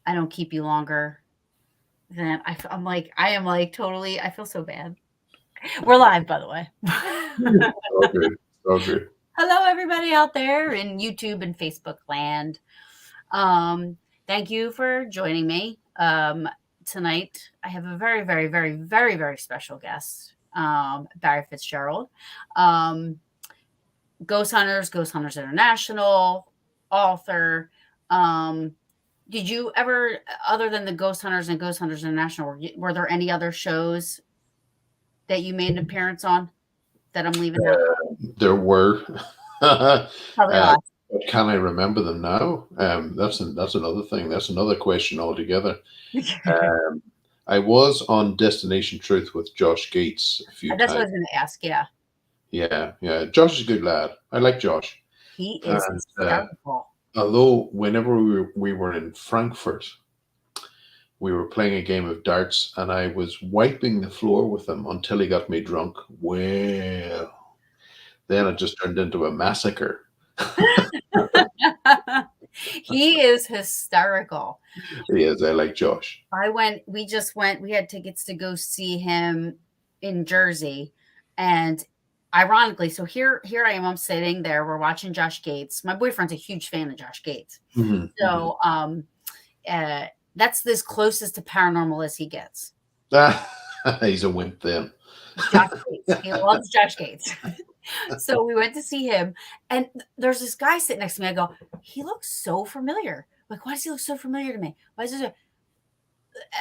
I don't keep you longer than I'm like, I am like totally, I feel so bad. We're live, by the way. So good. So good. Hello, everybody out there in YouTube and Facebook land. Um, Thank you for joining me. Tonight, I have a very, very, very, very, very special guest, Barry Fitzgerald. Um, Ghost Hunters International, author. Um, did you ever, other than the Ghost Hunters and Ghost Hunters International, were there any other shows that you made an appearance on that I'm leaving out? There were. Probably a lot. But can I remember them now? That's another thing. That's another question altogether. Um, I was on Destination Truth with Josh Gates a few That's what I times. was going to ask. Yeah, Yeah, yeah. Josh is a good lad. I like Josh. he is And hysterical. although whenever we were in Frankfurt, we were playing a game of darts, and I was wiping the floor with him until he got me drunk. Well, then it just turned into a massacre. He is hysterical. He is. I like Josh. We just went, we had tickets to go see him in Jersey. And ironically, so here I am, I'm sitting there, we're watching Josh Gates. My boyfriend's a huge fan of Josh Gates. Mhm, mhm. So uh that's as closest to paranormal as he gets. He's a wimp then. Josh Gates. He loves Josh Gates. So we went to see him, and there's this guy sitting next to me. I go, he looks so familiar. Like, why does he look so familiar to me? Why is this?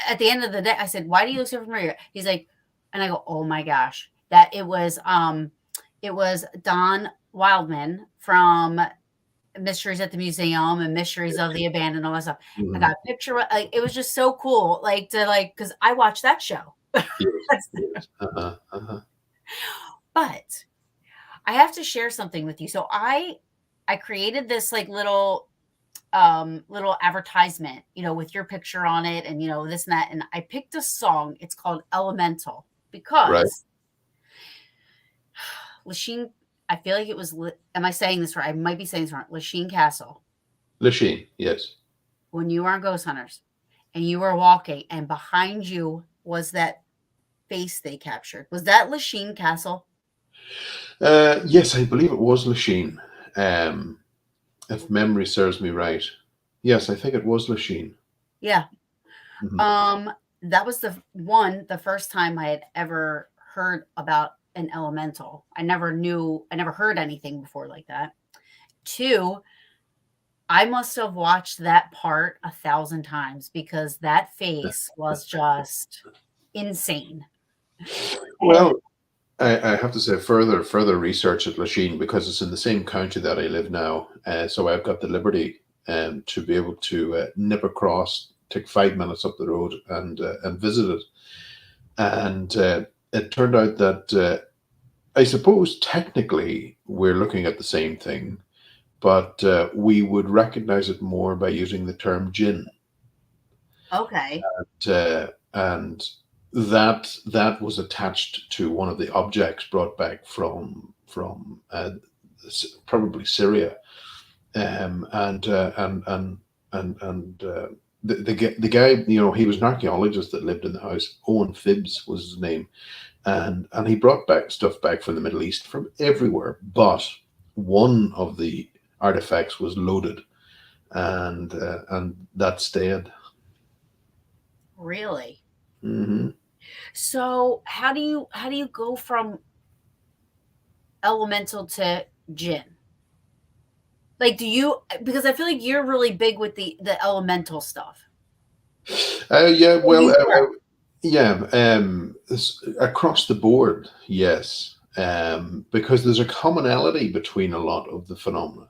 At the end of the day, I said, why do you look so familiar? He's like, and I go, oh my gosh, that it was Don Wildman from Mysteries at the Museum and Mysteries of the Abandoned, all that stuff. I Mhm. got a picture. Like, it was just so cool. Like to like, because I watched that show. Yes, yes. Uh-huh, uh-huh. But I have to share something with you. So I created this like little advertisement, with your picture on it and this and that, and I picked a song. It's called Elemental Right. because Lachine, I feel like it was am I saying this right? I might be saying this wrong. Lachine Castle, Lachine, yes. when you were on Ghost Hunters and you were walking and behind you was that face they captured. Was that Lachine Castle? Yes, I believe it was Lachine. Um, if memory serves me right. Yes, I think it was Lachine. Yeah. Mhm. Um, that was the first time I had ever heard about an elemental. I never heard anything before like that. Two, I must have watched that part 1,000 times because that face was just insane. And Well, I have to say further research at Lachine because it's in the same county that I live now. So I've got the liberty to be able to nip across, take 5 minutes up the road, and visit it. And it turned out that I suppose technically we're looking at the same thing, but we would recognize it more by using the term jinn. okay. And that was attached to one of the objects brought back from probably Syria, and the guy, he was an archaeologist that lived in the house. Owen Phibbs was his name, and he brought back stuff back from the Middle East from everywhere, but one of the artifacts was loaded, and that stayed. Really? Hmm. So how do you go from elemental to jinn? Like, do you, because I feel like you're really big with the elemental stuff. Yeah, Or well, you were. yeah, across the board, yes, because there's a commonality between a lot of the phenomena.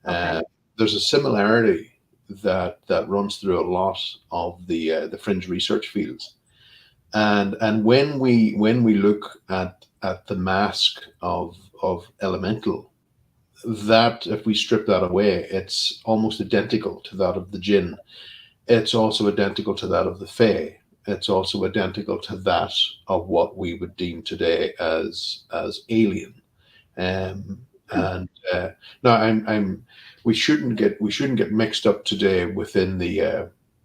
Okay. Uh, there's a similarity that runs through a lot of the fringe research fields, and when we look at the mask of elemental, that if we strip that away, it's almost identical to that of the jinn. It's also identical to that of the Fae. It's also identical to that of what we would deem today as alien. Um, Hmm. and now we shouldn't get mixed up today within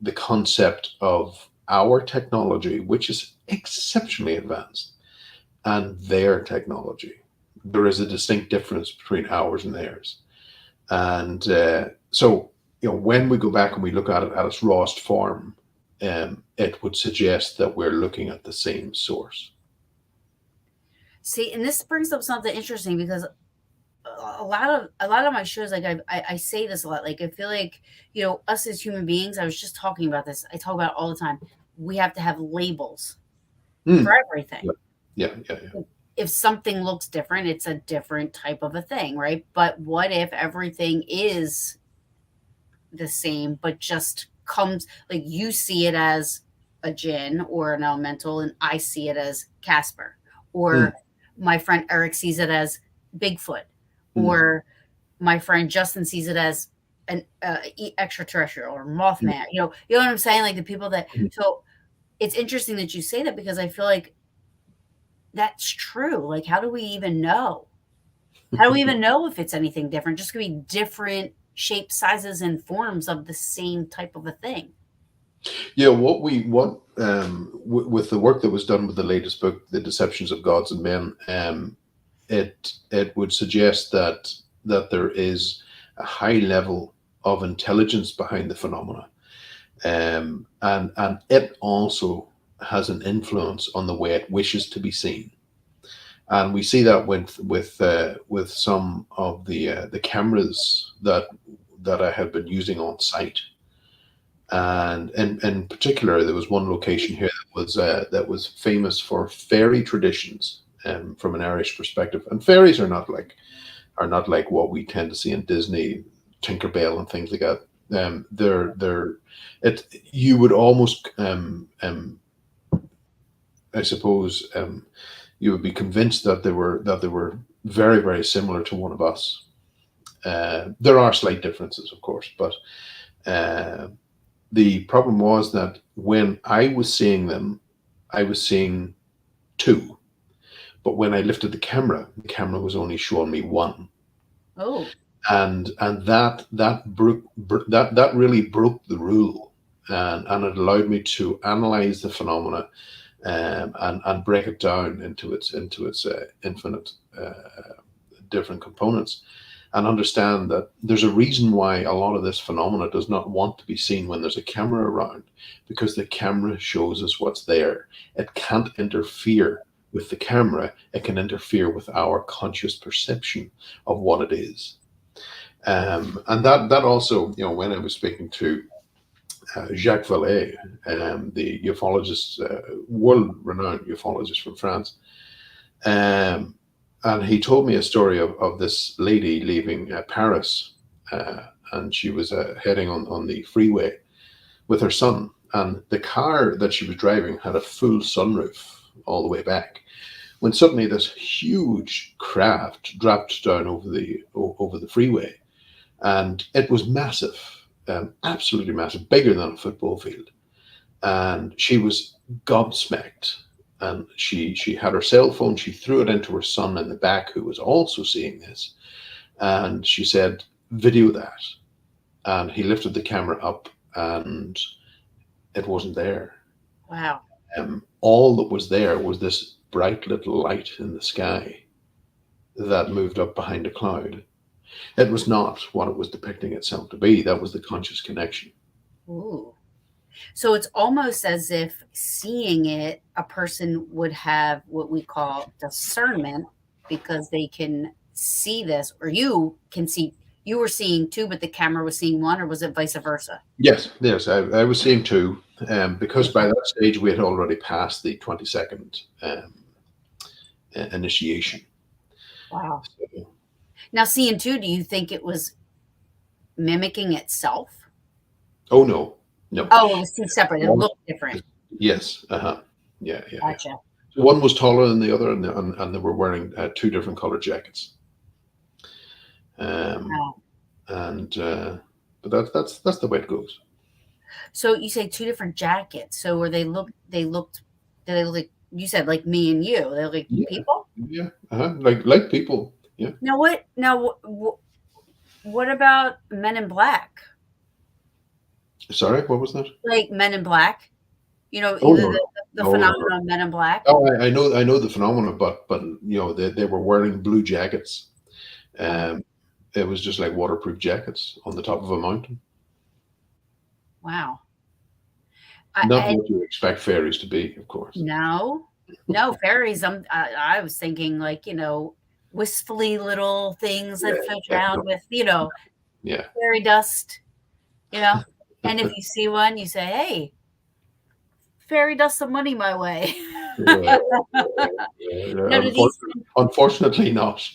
the concept of our technology, which is exceptionally advanced, and their technology. There is a distinct difference between ours and theirs. And so, when we go back and we look at it at its rawest form, it would suggest that we're looking at the same source. See, and this brings up something interesting because a lot of my shows, like I say this a lot. Like I feel like us as human beings. I was just talking about this. I talk about it all the time. We have to have labels for Mm. everything. Yeah, yeah, yeah, yeah. If something looks different, it's a different type of a thing, right? But what if everything is the same, but just comes like you see it as a Jinn or an elemental, and I see it as Casper, Mm, or my friend Eric sees it as Bigfoot, mm, or my friend Justin sees it as an extraterrestrial or mm, Mothman. You know what I'm saying? Like the people that. mm. So it's interesting that you say that because I feel like that's true. Like, how do we even know? How do we even know if it's anything different? Just gonna be different shapes, sizes, and forms of the same type of a thing. Yeah, with the work that was done with the latest book, The Deceptions of Gods and Men, it would suggest that there is a high level of intelligence behind the phenomena, and it also has an influence on the way it wishes to be seen. And we see that with some of the cameras that I have been using on site. And in particular, there was one location here that was famous for fairy traditions, from an Irish perspective. And fairies are not like what we tend to see in Disney, Tinkerbell and things like that. They're it. You would almost, I suppose, you would be convinced that they were very, very similar to one of us. There are slight differences, of course, but uh, the problem was that when I was seeing them, I was seeing two. But when I lifted the camera was only showing me one. Oh, And that really broke the rule, and it allowed me to analyze the phenomena, and break it down into its infinite different components, and understand that there's a reason why a lot of this phenomena does not want to be seen when there's a camera around, because the camera shows us what's there. It can't interfere with the camera, it can interfere with our conscious perception of what it is. And that also, when I was speaking to Jacques Vallée, the ufologist, world-renowned ufologist from France, um, and he told me a story of this lady leaving Paris, uh, and she was heading on the freeway with her son, and the car that she was driving had a full sunroof all the way back. When suddenly this huge craft dropped down over the freeway, and it was massive, absolutely massive, bigger than a football field. And she was gobsmacked. And she had her cell phone. She threw it into her son in the back, who was also seeing this. And she said, "Video that." And he lifted the camera up, and it wasn't there. wow. All that was there was this bright little light in the sky that moved up behind a cloud. It was not what it was depicting itself to be. That was the conscious connection. Ooh. So it's almost as if seeing it, a person would have what we call discernment because they can see this, or you can see, you were seeing two, but the camera was seeing one, or was it vice versa? Yes, yes, I was seeing two, because by that stage we had already passed the 20-second initiation. Wow. So, Now, seeing two, do you think it was mimicking itself? oh no, no. Oh, it was two separate. It One, looked different. yes, yeah, yeah, yeah. Gotcha. So one was taller than the other, and they were wearing two different colored jackets. Um, Wow. and But that's the way it goes. So you say two different jackets. So were did they look like, you said like me and you? They look like Yeah, people? yeah, like people. Yeah. Now what about Men in Black? Sorry, what was that? Like Men in Black? You know, Oh, either no, no, the no, no, no. phenomenon Men in Black? Oh, I know the phenomenon, but they were wearing blue jackets. Oh, Um, it was just like waterproof jackets on the top of a mountain. wow. Not And what you expect fairies to be, of course. no, no, fairies, I was thinking like, wistfully little things Yeah, that float yeah, no, around with, yeah. fairy dust, you know? And if you see one, you say, "Hey, fairy dust some money my way." Yeah, yeah. Now do these Unfortunately, not.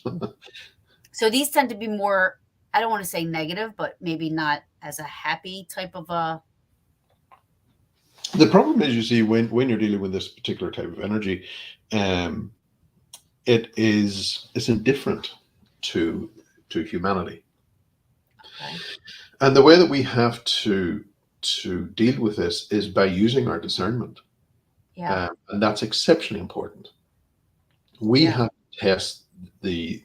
so these tend to be more, I don't wanna say negative, but maybe not as a happy type of a The problem is, you see, when you're dealing with this particular type of energy, um, it's indifferent to humanity, okay. and the way that we have to deal with this is by using our discernment, Yeah, and that's exceptionally important. We yeah, have to test the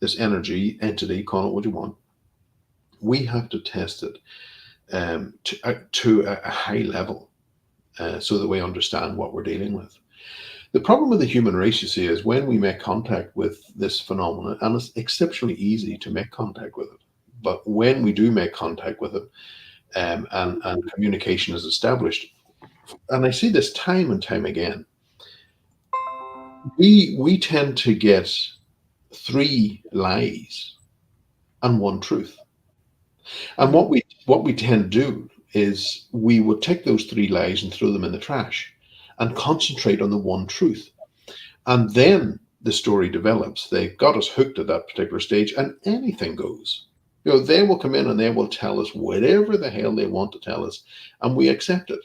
this energy entity, call it what you want. We have to test it to a high level, so that we understand what we're dealing with. The problem with the human race, you see, is when we make contact with this phenomenon, and it's exceptionally easy to make contact with it. But when we do make contact with it, and communication is established, and I see this time and time again, we tend to get three lies and one truth. And mhm, what we tend to do is we would take those three lies and throw them in the trash and concentrate on the one truth. And then the story develops. They've got us hooked at that particular stage, and anything goes. They will come in and they will tell us whatever the hell they want to tell us, and we accept it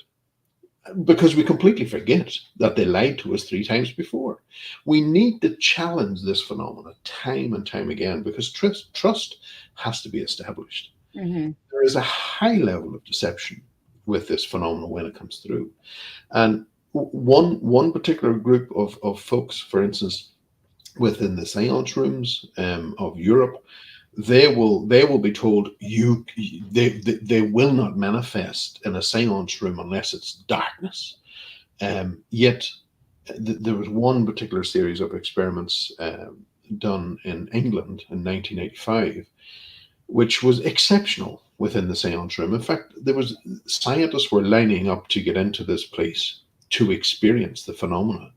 because we completely forget that they lied to us three times before. We need to challenge this phenomena time and time again because trust has to be established. mhm, There is a high level of deception with this phenomenon when it comes through. And one particular group of folks, for instance, within the seance rooms of Europe, they will be told they will not manifest in a seance room unless it's darkness. Yet there was one particular series of experiments done in England in 1985, which was exceptional within the seance room. In fact, there was scientists were lining up to get into this place to experience the phenomena.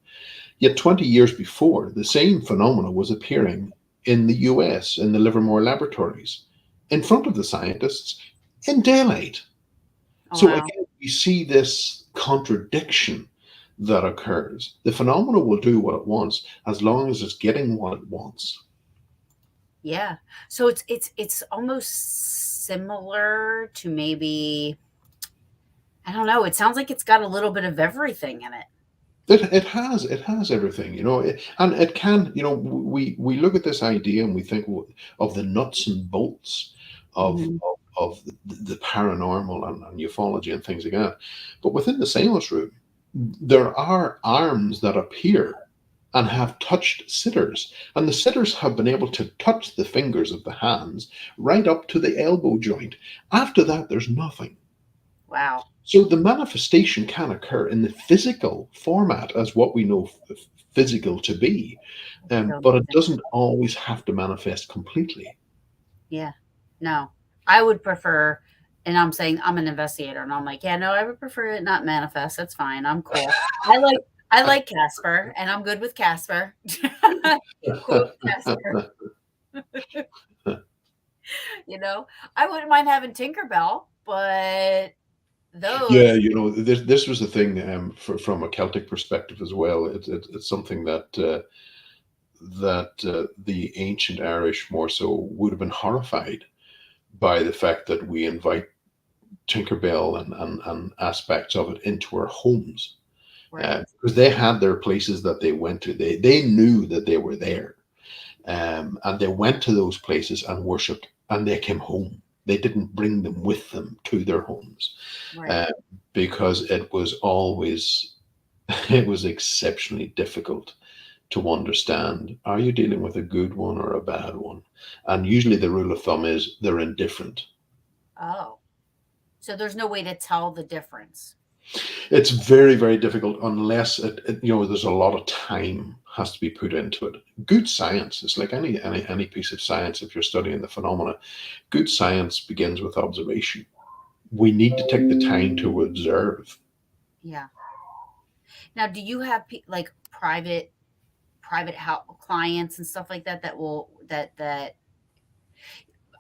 Yet 20 years before, the same phenomena was appearing in the US in the Livermore laboratories in front of the scientists in daylight. oh, So wow. again, we see this contradiction that occurs. The phenomena will do what it wants as long as it's getting what it wants. Yeah. So it's almost similar to maybe, I don't know, it sounds like it's got a little bit of everything in it. It has everything, and it can, we look at this idea and we think of the nuts and bolts of Mhm. the paranormal and ufology and things like that. But within the seance room, there are arms that appear and have touched sitters, and the sitters have been able to touch the fingers of the hands right up to the elbow joint. After that, there's nothing. Wow. So the manifestation can occur in the physical format as what we know physical to be, That's so but it amazing. doesn't always have to manifest completely. Yeah. No. I would prefer, and I'm saying I'm an investigator, and I'm like, "Yeah, no, I would prefer it not manifest, that's fine, I'm cool." I like Casper, and I'm good with Casper. Cool with Casper, you know? I wouldn't mind having Tinkerbell, but Yeah, those this was the thing, from a Celtic perspective as well. It's something that the ancient Irish more so would have been horrified by the fact that we invite Tinkerbell and aspects of it into our homes, right, because they had their places that they went to. They knew that they were there, and they went to those places and worshipped, and they came home. They didn't bring them with them to their homes, right. uh, because it was always it was exceptionally difficult to understand. Are you dealing with a good one or a bad one? And usually the rule of thumb is they're indifferent. Oh. So there's no way to tell the difference. It's very, very difficult unless there's a lot of time has to be put into it. Good science is like any piece of science. If you're studying the phenomena, good science begins with observation. We need to take the time to observe. Yeah. Now, do you have like private clients and stuff like that that will that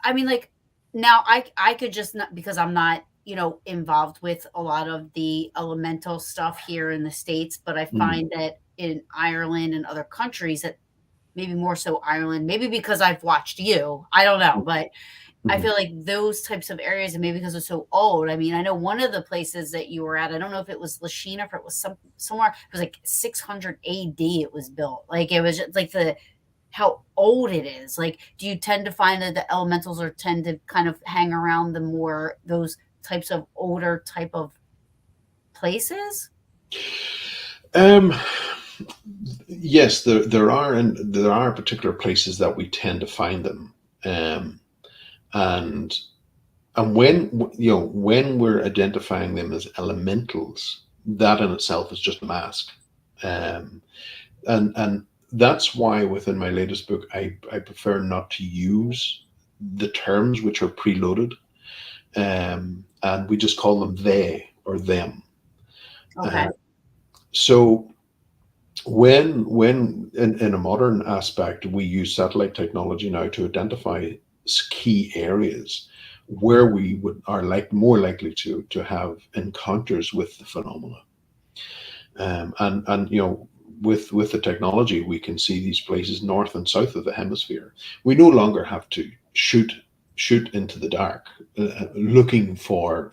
I mean, like, now I could just not, because I'm not, involved with a lot of the elemental stuff here in the States, but I Mm, find that in Ireland and other countries that maybe more so Ireland, maybe because I've watched you, I don't know, but I mhm. feel like those types of areas, and maybe because it's so old. I mean, I know one of the places that you were at, I don't know if it was Lashina, if it was somewhere, it was like 600 AD it was built. Like it was just like the how old it is. Like, do you tend to find that the elementals are tend to kind of hang around the more those types of older type of places? Um, yes, there are particular places that we tend to find them, um, and when we're identifying them as elementals, that in itself is just a mask, um, and that's why within my latest book I prefer not to use the terms which are preloaded, and we just call them they or them. Okay. Uh, so when in a modern aspect we use satellite technology now to identify key areas where we would are like more likely to have encounters with the phenomena, and with the technology we can see these places north and south of the hemisphere. We no longer have to shoot into the dark, looking for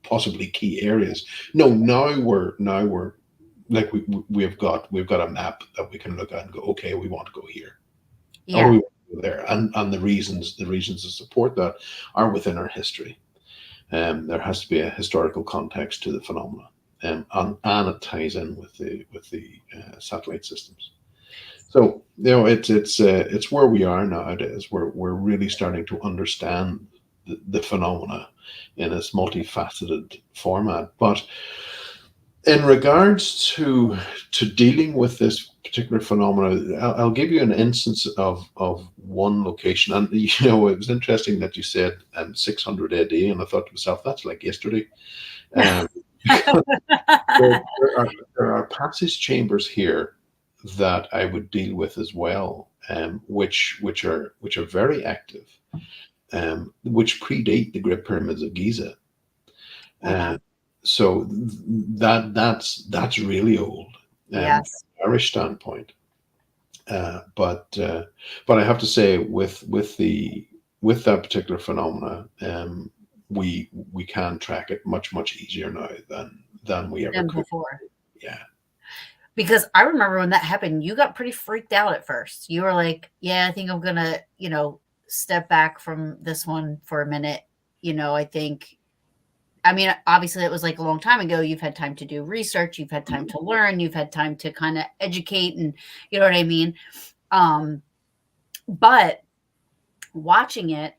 possibly key areas. No, now we're like we've got a map that we can look at and go, okay, we want to go here, or Yeah. we want to go there, and the reasons to support that are within our history. There has to be a historical context to the phenomena, and it ties in with the satellite systems. So it's where we are nowadays. We're really starting to understand the phenomena in its multifaceted format. But in regards to dealing with this particular phenomena, I'll give you an instance of one location. And it was interesting that you said 600 AD, and I thought to myself, that's like yesterday. Um, because there are passage chambers here that I would deal with as well, which are very active, which predate the Great Pyramids of Giza. Okay. Uh, so that's really old, from Yes. an Irish standpoint. But I have to say, with that particular phenomena, we can track it much easier now than we ever Than could. before. Yeah. Because I remember when that happened, you got pretty freaked out at first. You were like, "Yeah, I think I'm gonna, step back from this one for a minute." I think, I mean, obviously it was like a long time ago. You've had time to do research, you've had time to learn, you've had time to kind of educate, and you know what I mean? Um, but watching it,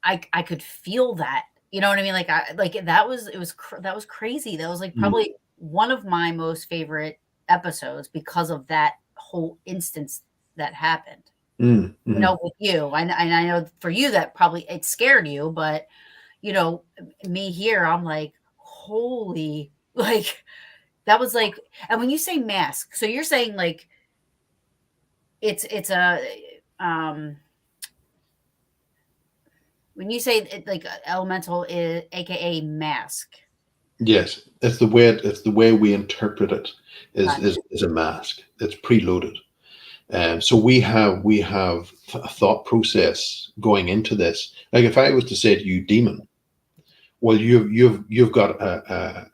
I could feel that. You know what I mean? Like that was that was crazy. That was like Mm, probably one of my most favorite episodes because of that whole instance that happened. mhm. With you, and I know for you that probably it scared you, but you know, me here, I'm like, holy, like that was like, and when you say mask, so you're saying like it's a um when you say it, like elemental is aka mask. Yes, it's the way we interpret it is Gotcha. is is a mask. It's preloaded. So we have a thought process going into this. Like if I was to say to you, demon, well, you've got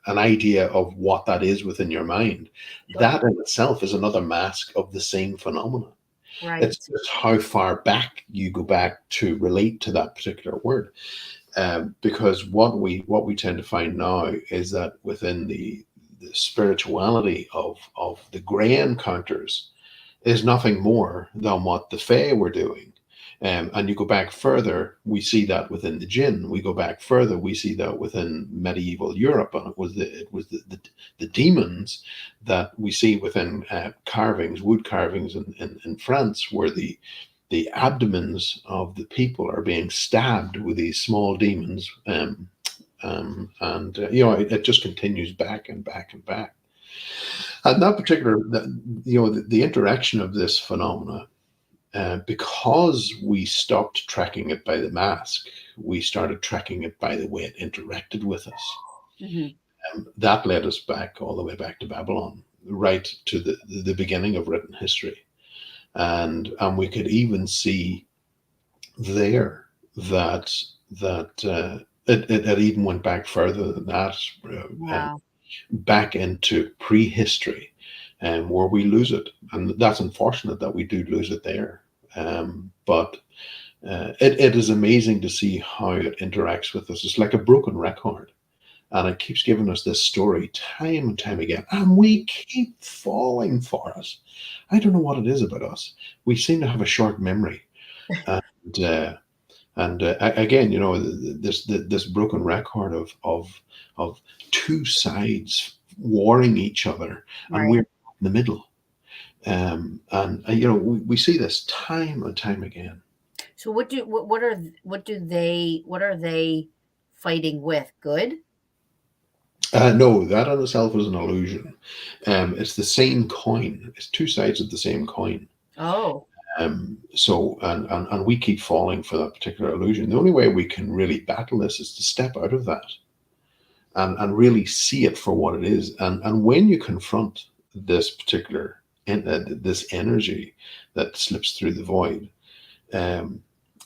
an idea of what that is within your mind. Sure. That in itself is another mask of the same phenomena. It's Right. just how far back you go back to relate to that particular word. Because what we tend to find now is that within the spirituality of the grey encounters is nothing more than what the Fae were doing. And you go back further, we see that within the jinn. We go back further, we see that within medieval Europe, and it was the demons that we see within carvings, wood carvings in France, where the abdomens of the people are being stabbed with these small demons, and it just continues back and back and back. And that particular, the interaction of this phenomena, because we stopped tracking it by the mask, we started tracking it by the way it interacted with us. Hmm. That led us back all the way back to Babylon, right to the beginning of written history, and we could even see there that it even went back further than that, Wow. back into prehistory, where we lose it, and that's unfortunate that we do lose it there. But it is amazing to see how it interacts with us. It's like a broken record, and it keeps giving us this story time and time again, and we keep falling for it. I don't know what it is about us. We seem to have a short memory, and again, this broken record of two sides warring each other, and Right. we're in the middle. And we see this time and time again. So what are they fighting with? Good? No, that in itself is an illusion. It's the same coin. It's two sides of the same coin. Oh, And we keep falling for that particular illusion. The only way we can really battle this is to step out of that and really see it for what it is. And when you confront this particular this energy that slips through the void, um,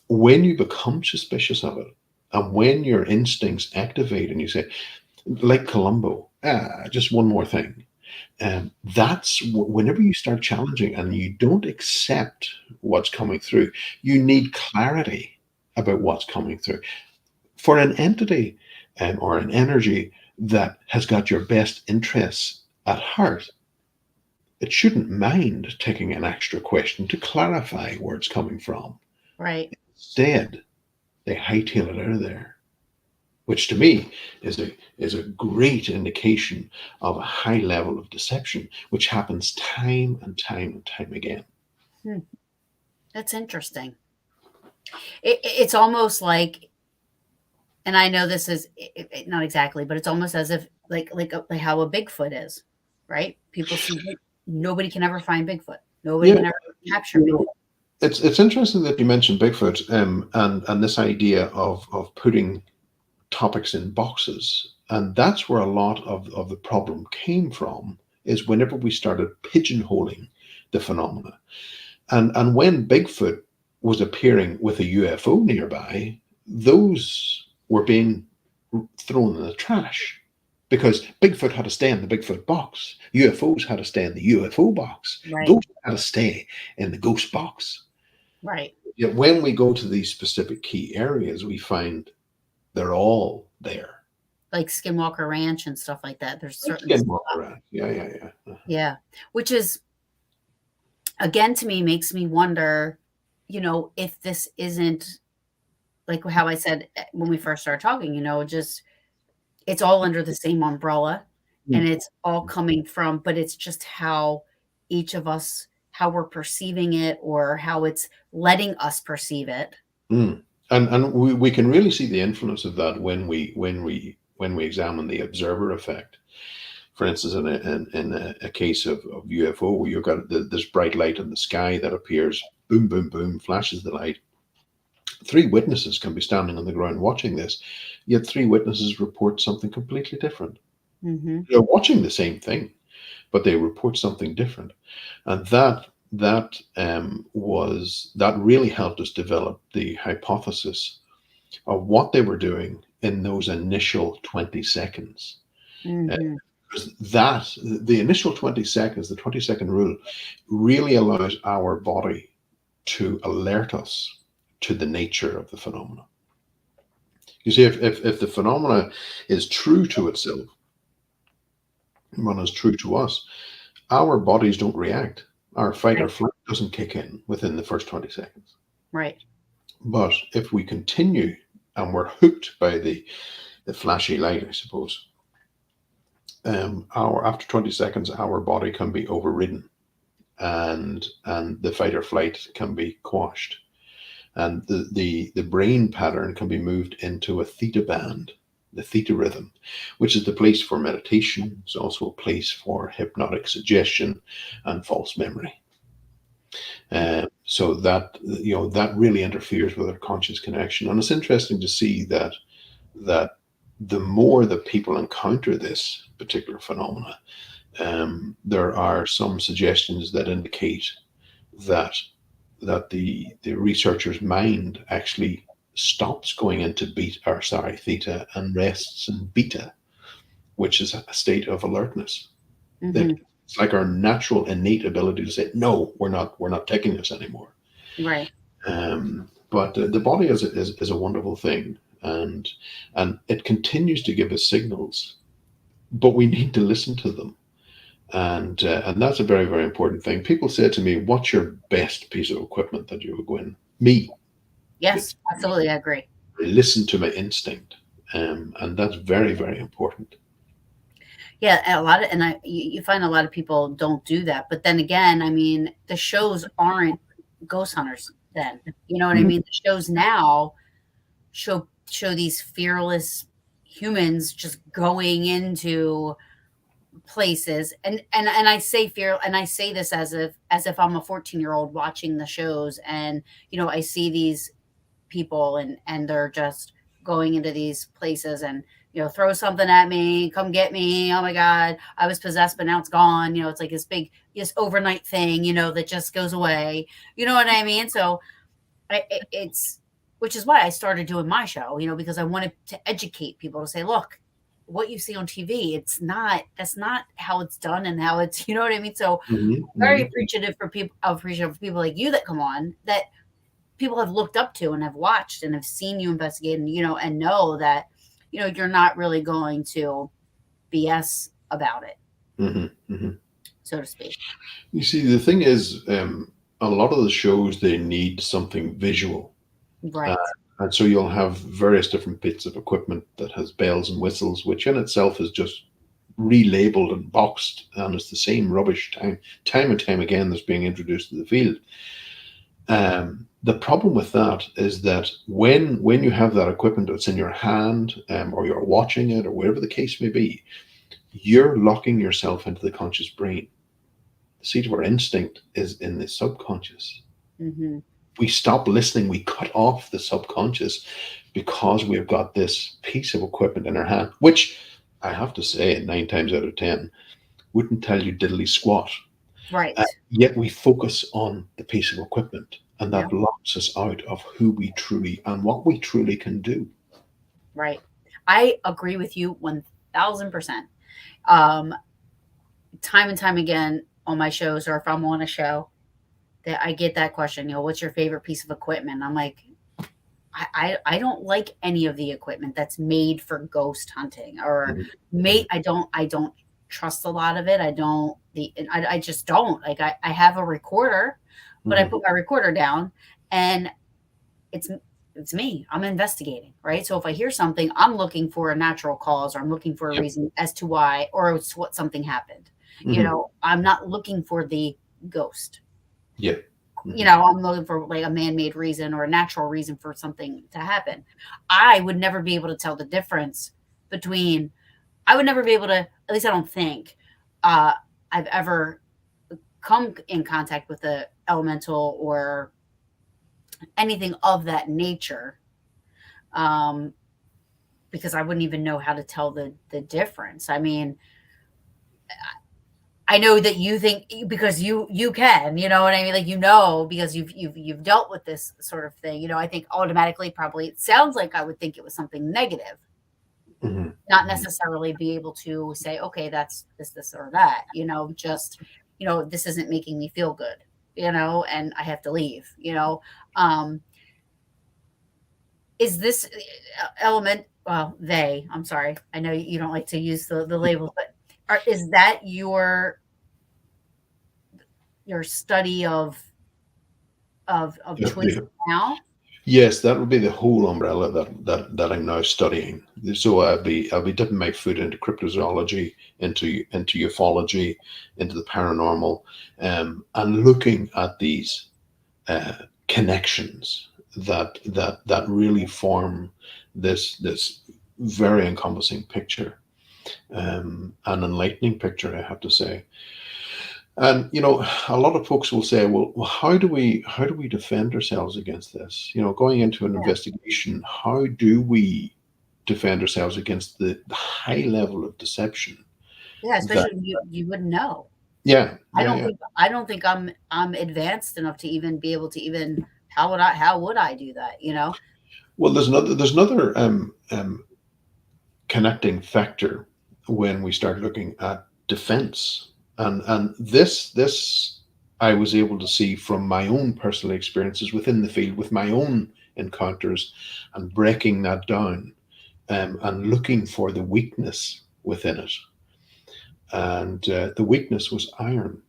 when you become suspicious of it, and when your instincts activate, and you say, like Columbo, just one more thing. Whenever you start challenging and you don't accept what's coming through, you need clarity about what's coming through. For an entity, or an energy that has got your best interests at heart, it shouldn't mind taking an extra question to clarify where it's coming from. right. Instead, they hightail it out of there, which to me is a great indication of a high level of deception, which happens time and time and time again. Hmm. That's interesting. It's almost like, and I know this is not exactly, but it's almost as if like how a Bigfoot is, right? People see nobody can ever find Bigfoot. Nobody Yeah, can ever capture you Bigfoot. know, it's interesting that you mentioned Bigfoot, and this idea of putting topics in boxes, and that's where a lot of the problem came from. Is whenever we started pigeonholing the phenomena. And when Bigfoot was appearing with a UFO nearby, those were being thrown in the trash because Bigfoot had to stay in the Bigfoot box. UFOs had to stay in the UFO box. Right, Ghosts had to stay in the ghost box. right. Yet when we go to these specific key areas, we find they're all there. Like Skinwalker Ranch and stuff like that. There's certain Skinwalker Ranch. Yeah, yeah, yeah. yeah, which is again to me makes me wonder, if this isn't like how I said when we first started talking, just it's all under the same umbrella and Mm, it's all coming from, but it's just how each of us, how we're perceiving it or how it's letting us perceive it. mm. And we can really see the influence of that when we examine the observer effect. For instance, in a case of UFO, where you've got this bright light in the sky that appears, boom, boom, boom, flashes the light. Three witnesses can be standing on the ground watching this, yet three witnesses report something completely different. Mhm. They're watching the same thing, but they report something different, and that really helped us develop the hypothesis of what they were doing in those initial 20 seconds. Mhm. Because the initial 20 seconds, the 20-second rule, really allows our body to alert us to the nature of the phenomena. You see, if the phenomena is true to itself, when it's true to us, our bodies don't react. Our fight or Right, flight doesn't kick in within the first 20 seconds. right. But if we continue and we're hooked by the flashy light, I suppose, our after 20 seconds, our body can be overridden, and the fight or flight can be quashed, and the brain pattern can be moved into a theta band, the theta rhythm, which is the place for meditation. It's also a place for hypnotic suggestion and false memory. So that, that really interferes with our conscious connection, and it's interesting to see that the more that people encounter this particular phenomena, there are some suggestions that indicate that the researcher's mind actually stops going into theta, and rests in beta, which is a state of alertness. That Hmm. it's like our natural innate ability to say, no, we're not taking this anymore. Right. But the body is a wonderful thing, and it continues to give us signals, but we need to listen to them. And that's a very, very important thing. People say to me, "What's your best piece of equipment that you would go in?" Me. Yes, It's absolutely. I agree. I listen to my instinct, and that's very, very important. Yeah, and a lot of, and you find a lot of people don't do that. But then again, I mean, the shows aren't ghost hunters then. You know what I Mhm. mean? The shows now show these fearless humans just going into places, and I say fear, and I say this as if I'm a 14-year-old watching the shows, and I see these people, and they're just going into these places, and throw something at me, come get me, oh my god, I was possessed but now it's gone. It's like this big, this overnight thing, that just goes away. You know what I mean? So it's, which is why I started doing my show, because I wanted to educate people, to say, look, what you see on TV, that's not how it's done, and how it's, you know what I mean? So Mhm, very mhm. appreciative for people like you that come on, that people have looked up to and have watched and have seen you investigate, and and know that you're not really going to BS about it, Mhm, mhm. so to speak. You see, the thing is, a lot of the shows, they need something visual, uh, Right. and so you'll have various different bits of equipment that has bells and whistles, which in itself is just relabeled and boxed, and it's the same rubbish time and time again that's being introduced to the field. The problem with that is that when you have that equipment that's in your hand, or you're watching it, or whatever the case may be, you're locking yourself into the conscious brain. The seat of our instinct is in the subconscious. Hmm. We stop listening, we cut off the subconscious because we've got this piece of equipment in our hand, which I have to say, 9 times out of 10, wouldn't tell you diddly squat. Right. Yet we focus on the piece of equipment, and Yeah. that locks us out of who we truly and what we truly can do. Right. I agree with you 1000%. um Time and time again on my shows, or if I'm on a show, that I get that question, what's your favorite piece of equipment? I'm like, I don't like any of the equipment that's made for ghost hunting, or Mhm, made. mhm, I don't trust a lot of it. I just don't. Like, I have a recorder, but I mhm. put my recorder down, and it's it's me. I'm investigating, right? So if I hear something, I'm looking for a natural cause, or I'm looking for a Yep. reason as to why, or it's what something happened. Mhm. I'm not looking for the ghost. Yeah. Mhm. I'm looking for like a man-made reason, or a natural reason for something to happen. I would never be able to tell the difference between, I would never be able to, at least I don't think, uh, I've ever come in contact with a elemental or anything of that nature, um, because I wouldn't even know how to tell the difference. I mean, I know that you think, because you can, you know what I mean? Like, because you've dealt with this sort of thing. I think automatically, probably, it sounds like I would think it was something negative, Mhm. not Mhm. necessarily be able to say, okay, that's this or that. Just, this isn't making me feel good. And I have to leave. Um, is this element, well, they, I'm sorry, I know you don't like to use the labels, but is that your study of Yeah, choices yeah. now? Yes, that would be the whole umbrella that I'm now studying. So I'll be dipping my foot into cryptozoology, into ufology, into the paranormal, and looking at these uh, connections that really form this very encompassing picture, an enlightening picture, I have to say. And a lot of folks will say, well, how do we defend ourselves against this? Going into an Yeah, investigation, how do we defend ourselves against the high level of deception yeah, that? especially when you wouldn't know. Yeah, I yeah, don't yeah. think I don't think I'm advanced enough to even be able to even how would I do that, you know? Well, there's another connecting factor when we start looking at defense, and this I was able to see from my own personal experiences within the field with my own encounters, and breaking that down, and looking for the weakness within it. And the weakness was iron,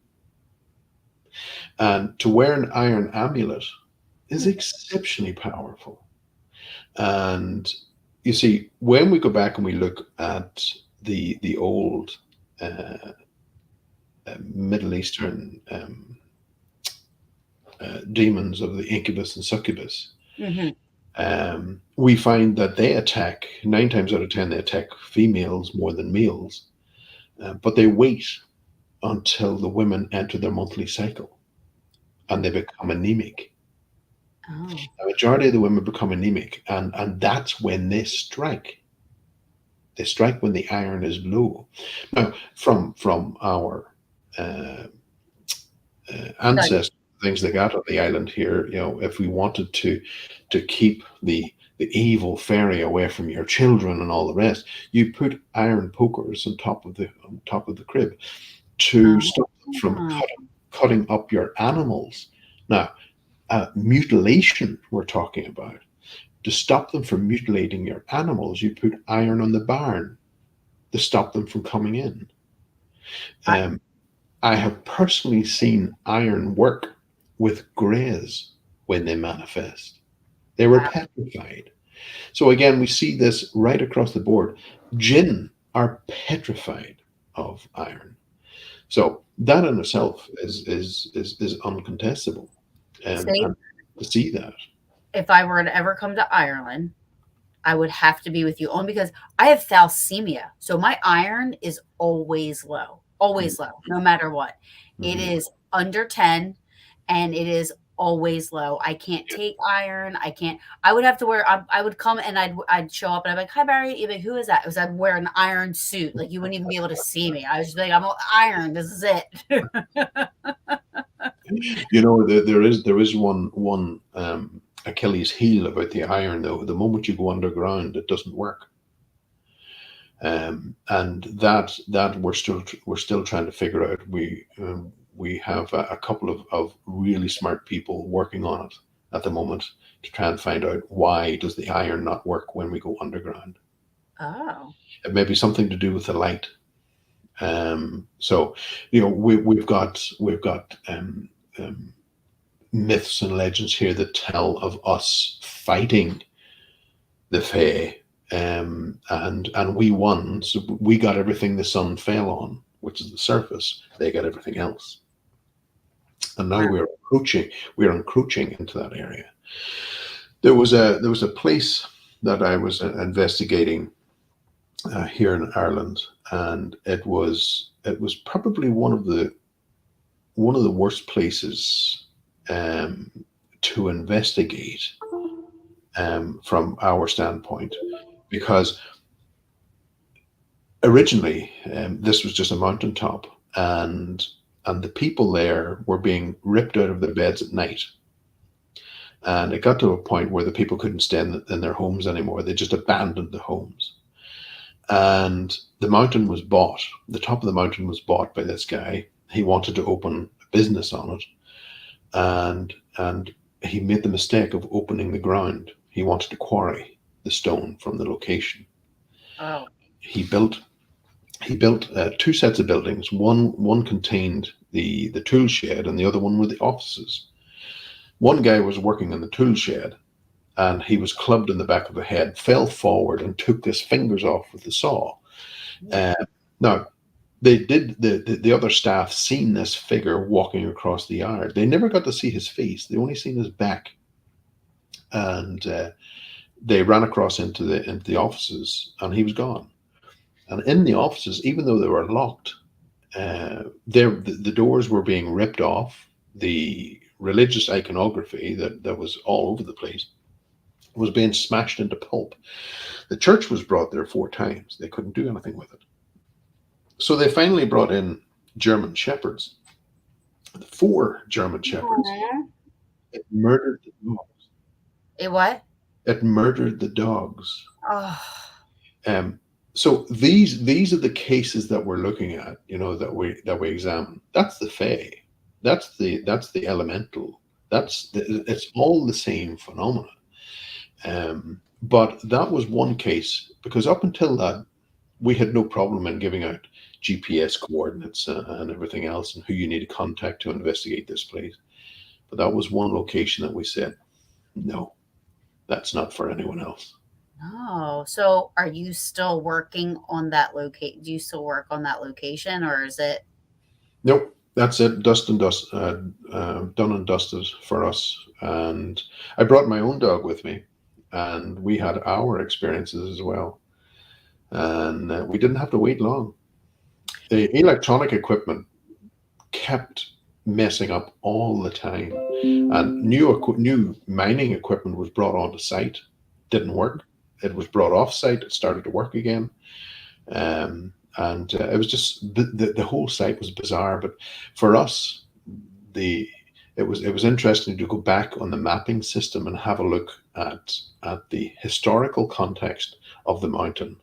and to wear an iron amulet is Hmm, exceptionally powerful. And you see, when we go back and we look at the old uh, Middle Eastern demons of the incubus and succubus, mhm. we find that they attack 9 times out of 10. They attack females more than males, but they wait until the women enter their monthly cycle and they become anemic. Oh, The majority of the women become anemic, and that's when they strike. They strike when the iron is low. Now, from our uh, study. ancestors, things they got on the island here, if we wanted to keep the evil fairy away from your children and all the rest, you put iron pokers on top of the crib to stop them from Ah, cutting up your animals. Now, mutilation we're talking about. To stop them from mutilating your animals, you put iron on the barn to stop them from coming in. I Um, I have personally seen iron work with greys when they manifest. They were wow. petrified. So again, we see this right across the board. Jinn are petrified of iron. So that in itself is uncontestable, See, and to see that. if I were to ever come to Ireland, I would have to be with you only because I have thalassemia. So my iron is always low, no matter what. It Mhm. is under 10 and it is always low. I can't take iron. I can't, I would have to wear, I would come and I'd show up and I'd be like, hi, Barry. You'd be like, who is that? It was, I'd wear an iron suit. Like you wouldn't even be able to see me. I was just like, I'm iron. This is it. There is one Achilles heel about the iron though. The moment you go underground, it doesn't work, and that we're still trying to figure out. We have a couple of really smart people working on it at the moment to try and find out why does the iron not work when we go underground. Oh, It may be something to do with the light. So we've got myths and legends here that tell of us fighting the Fae, and we won. So we got everything the sun fell on, which is the surface. They got everything else, and now wow. we're encroaching into that area. There was a place that I was investigating here in Ireland, and it was probably one of the worst places um, to investigate, from our standpoint, because originally this was just a mountaintop, and the people there were being ripped out of their beds at night, and it got to a point where the people couldn't stay in their homes anymore. They just abandoned the homes, and the mountain was bought. The top of the mountain was bought by this guy. He wanted to open a business on it, and he made the mistake of opening the ground. He wanted to quarry the stone from the location. Oh, He built he built two sets of buildings. One contained the tool shed, and the other one were the offices. One guy was working in the tool shed, and he was clubbed in the back of the head, fell forward, and took his fingers off with the saw. Uh, Now, they did the other staff seen this figure walking across the yard. They never got to see his face. They only seen his back, and they ran across into the offices, and he was gone. And in the offices, even though they were locked, the doors were being ripped off. The religious iconography that was all over the place was being smashed into pulp. The church was brought there 4 times. They couldn't do anything with it. So they finally brought in German shepherds. The 4 German shepherds. Aw. It murdered the dogs. It what? It murdered the dogs. Oh, Um, so these are the cases that we're looking at, that we examine. That's the fae. That's the elemental. It's all the same phenomena. But that was one case, because up until that, we had no problem in giving out GPS coordinates and everything else, and who you need to contact to investigate this place. But that was one location that we said, no, that's not for anyone else. no. So are you still working on that locate? Do you still work on that location, or is it? Nope, that's it. Done and dusted for us. And I brought my own dog with me, and we had our experiences as well. And we didn't have to wait long. The electronic equipment kept messing up all the time, and new mining equipment was brought onto site, didn't work. It was brought off site, it started to work again. And it was just the whole site was bizarre. But for us, it was interesting to go back on the mapping system and have a look at the historical context of the mountain,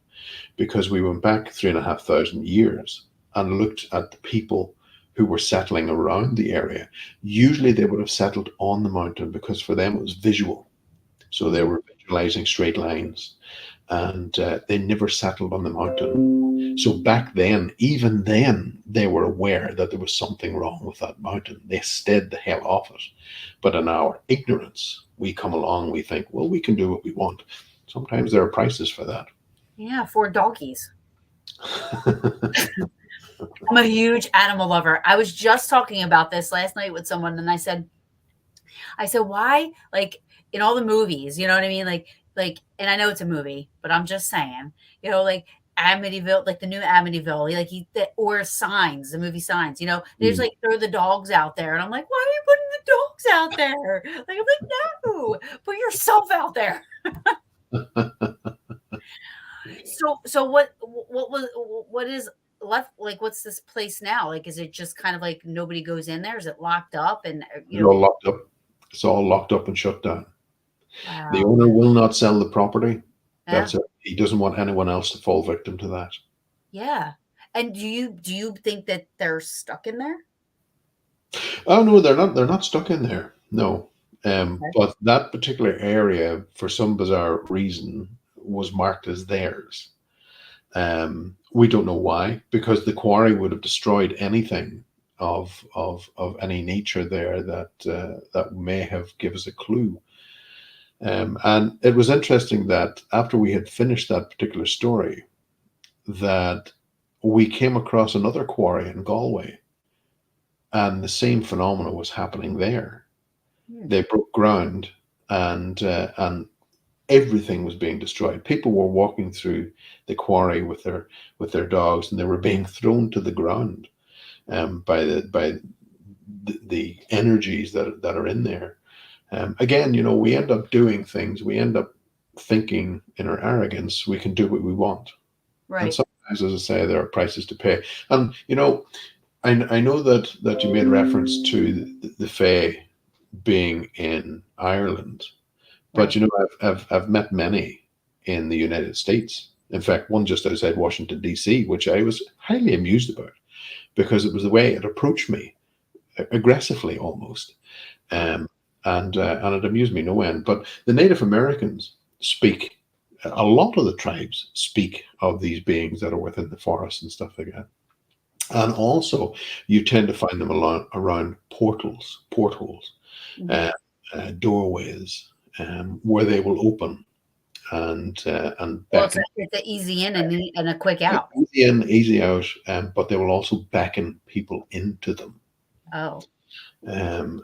because we went back 3,500 years and looked at the people who were settling around the area. Usually they would have settled on the mountain, because for them it was visual. So they were visualizing straight lines, and they never settled on the mountain. So back then, even then, they were aware that there was something wrong with that mountain. They stayed the hell off it. But in our ignorance, we come along, we think, well, we can do what we want. Sometimes there are prices for that. Yeah, 4 donkeys. I'm a huge animal lover. I was just talking about this last night with someone, and I said, why? Like in all the movies, you know what I mean? And I know it's a movie, but I'm just saying, like Amityville, like the new Amityville, or Signs, the movie Signs. They just throw the dogs out there, and I'm like, why are you putting the dogs out there? Like, I'm like, no, put yourself out there. So what is left? Like, what's this place now? Like, is it just kind of like nobody goes in there? Is it locked up? And It's all locked up. It's all locked up and shut down. The wow, owner will not sell the property. yeah, That's it. He doesn't want anyone else to fall victim to that. yeah. And do you think that they're stuck in there? Oh no, they're not. They're not stuck in there. No, Okay. but that particular area, for some bizarre reason, was marked as theirs. We don't know why, because the quarry would have destroyed anything of any nature there that may have given us a clue. And it was interesting that after we had finished that particular story, that we came across another quarry in Galway, and the same phenomena was happening there. Hmm. They broke ground, and everything was being destroyed. People were walking through the quarry with their dogs, and they were being thrown to the ground by the energies that are in there. Again, we end up doing things. We end up thinking in our arrogance we can do what we want, and Right. sometimes, as I say, there are prices to pay. And I know that you made reference to the Fae being in Ireland, but Right. I've met many in the United States. In fact, one just outside Washington D.C., which I was highly amused about, because it was the way it approached me, aggressively almost, um, and it amused me no end. But the Native Americans speak. A lot of the tribes speak of these beings that are within the forest and stuff like that. And also, you tend to find them around portals, portholes, Mhm. uh, doorways, where they will open and Well, beckon. it's an easy in and a quick out. Easy in, easy out, but they will also beckon people into them. Oh. And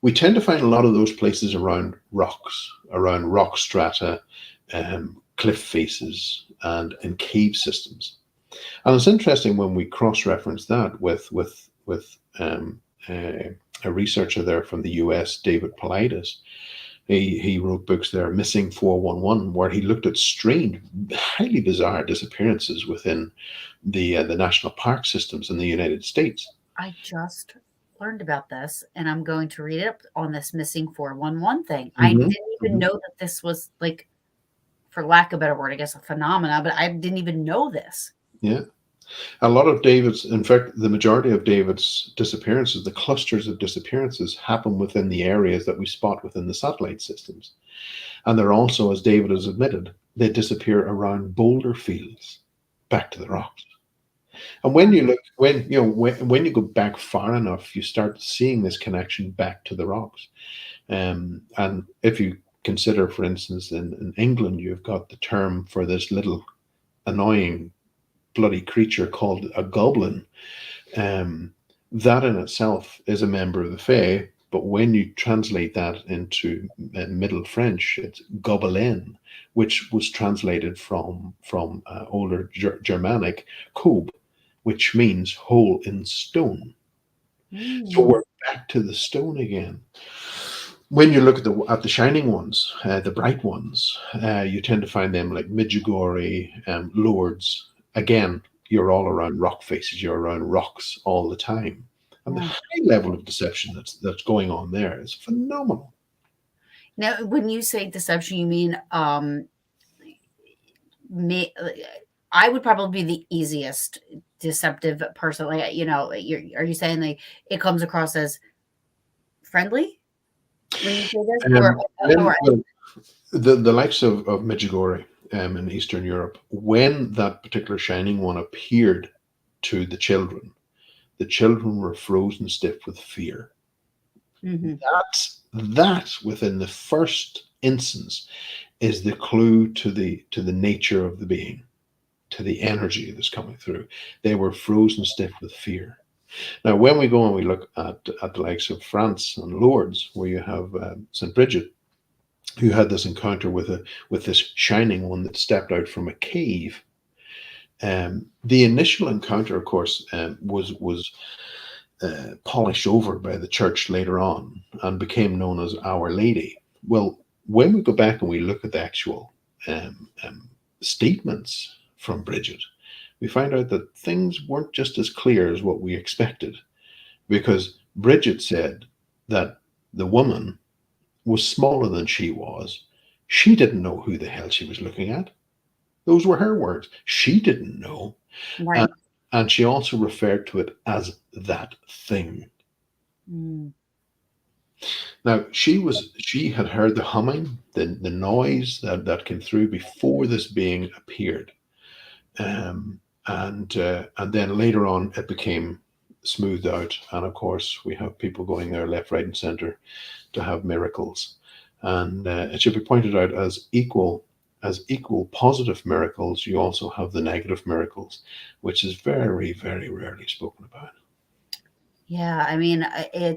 we tend to find a lot of those places around rocks, around rock strata, cliff faces, and in cave systems. And it's interesting when we cross-reference that with a researcher there from the US, David Paulides. He wrote books there, Missing 411, where he looked at strange, highly bizarre disappearances within the national park systems in the United States. I just learned about this, and I'm going to read it on this missing 411 thing. I Hmm. didn't even know that this was, like, for lack of a better word, I guess, a phenomena, but I didn't even know this. Yeah. A lot of David's, in fact, the majority of David's disappearances, the clusters of disappearances, happen within the areas that we spot within the satellite systems. And they're also, as David has admitted, they disappear around boulder fields back to the rocks. And when you look, when you go back far enough, you start seeing this connection back to the rocks. And if you consider, for instance, in England, you've got the term for this little annoying bloody creature called a goblin. That in itself is a member of the Fae, but when you translate that into Middle French, it's gobelin, which was translated from older Germanic kob, which means hole in stone. So Mm. we're back to the stone again. When you look at the shining ones, the bright ones, you tend to find them like Medjugorje, Lourdes. Again, you're all around rock faces. You're around rocks all the time, and the Yeah. high level of deception that's going on there is phenomenal. Now, when you say deception, you mean me? I would probably be the easiest deceptive person. Like, are you saying like it comes across as friendly when you say this, or Well, the likes of Medjugorje in Eastern Europe, when that particular shining one appeared to the children were frozen stiff with fear. Mhm. That within the first instance is the clue to the nature of the being, to the energy that's coming through. They were frozen stiff with fear. Now, when we go and we look at the likes of France and Lourdes, where you have Saint Bridget, who had this encounter with this shining one that stepped out from a cave. The initial encounter, of course, was polished over by the church later on and became known as Our Lady. Well, when we go back and we look at the actual statements from Bridget, we find out that things weren't just as clear as what we expected, because Bridget said that the woman was smaller than she was. She didn't know who the hell she was looking at. Those were her words. She didn't know. And, Right. and she also referred to it as that thing. Mm. Now she had heard the humming, the noise that came through before this being appeared, and then later on it became smoothed out, and of course we have people going there left, right, and centre to have miracles, and it should be pointed out as equal positive miracles. You also have the negative miracles, which is very, very rarely spoken about. Yeah, I mean, I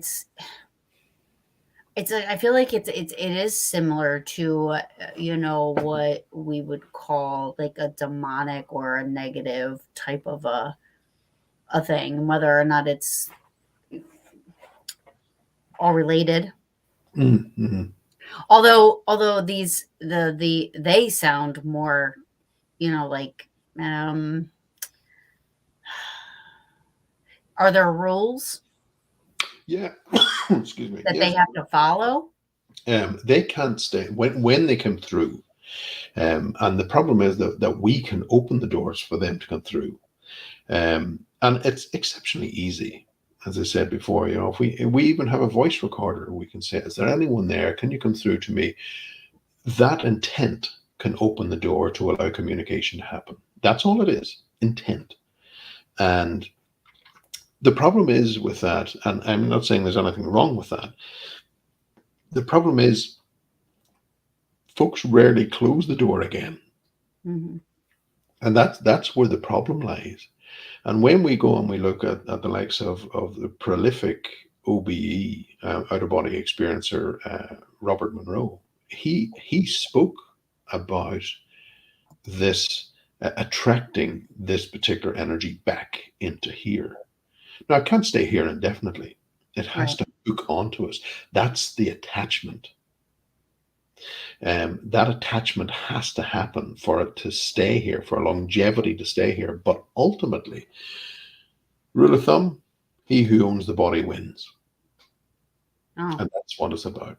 feel like it is similar to what we would call like a demonic or a negative type of a thing, whether or not it's all related. Mm-hmm. Although they sound more, like, um are there rules Yeah. Excuse me. that they Yes. have to follow? They can't stay when they come through. And the problem is that we can open the doors for them to come through. And it's exceptionally easy. As I said before, if we even have a voice recorder, we can say, "Is there anyone there? Can you come through to me?" That intent can open the door to allow communication to happen. That's all it is, intent. And the problem is with that, and I'm not saying there's anything wrong with that. The problem is folks rarely close the door again. Hmm. And that's where the problem lies. And when we go and we look at the likes of the prolific OBE, out of body experiencer, Robert Monroe, he spoke about this, attracting this particular energy back into here. Now, it can't stay here indefinitely. It has Right. to hook onto us. That's the attachment. That attachment has to happen for it to stay here, for longevity to stay here. But ultimately, rule of thumb, he who owns the body wins. Oh, And that's what it's about.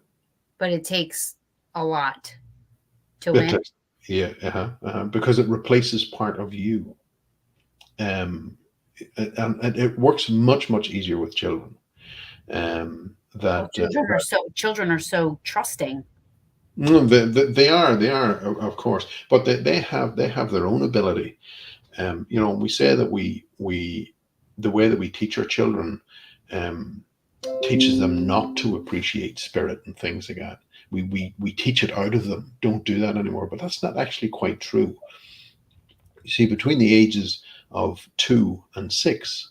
but it takes a lot to It win. takes, yeah, because it replaces part of you. Um, and it works much, much easier with children. Well, That children are so trusting. no, they are, of course, but they have their own ability. We say that we the way that we teach our children, um, teaches them not to appreciate spirit and things like that. We teach it out of them. Don't do that anymore. But that's not actually quite true. You see, between the ages of 2 and 6,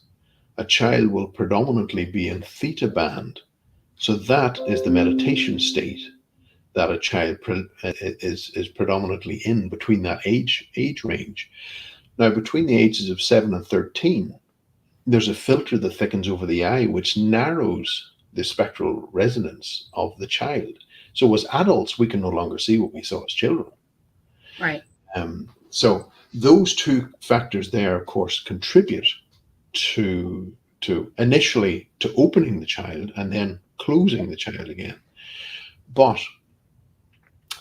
a child will predominantly be in theta band. So that is the meditation state that a child is predominantly in between that age range. Now, between the ages of 7 and 13, there's a filter that thickens over the eye, which narrows the spectral resonance of the child. So, as adults, we can no longer see what we saw as children. Right. So, those two factors there, of course, contribute to initially to opening the child and then closing the child again. But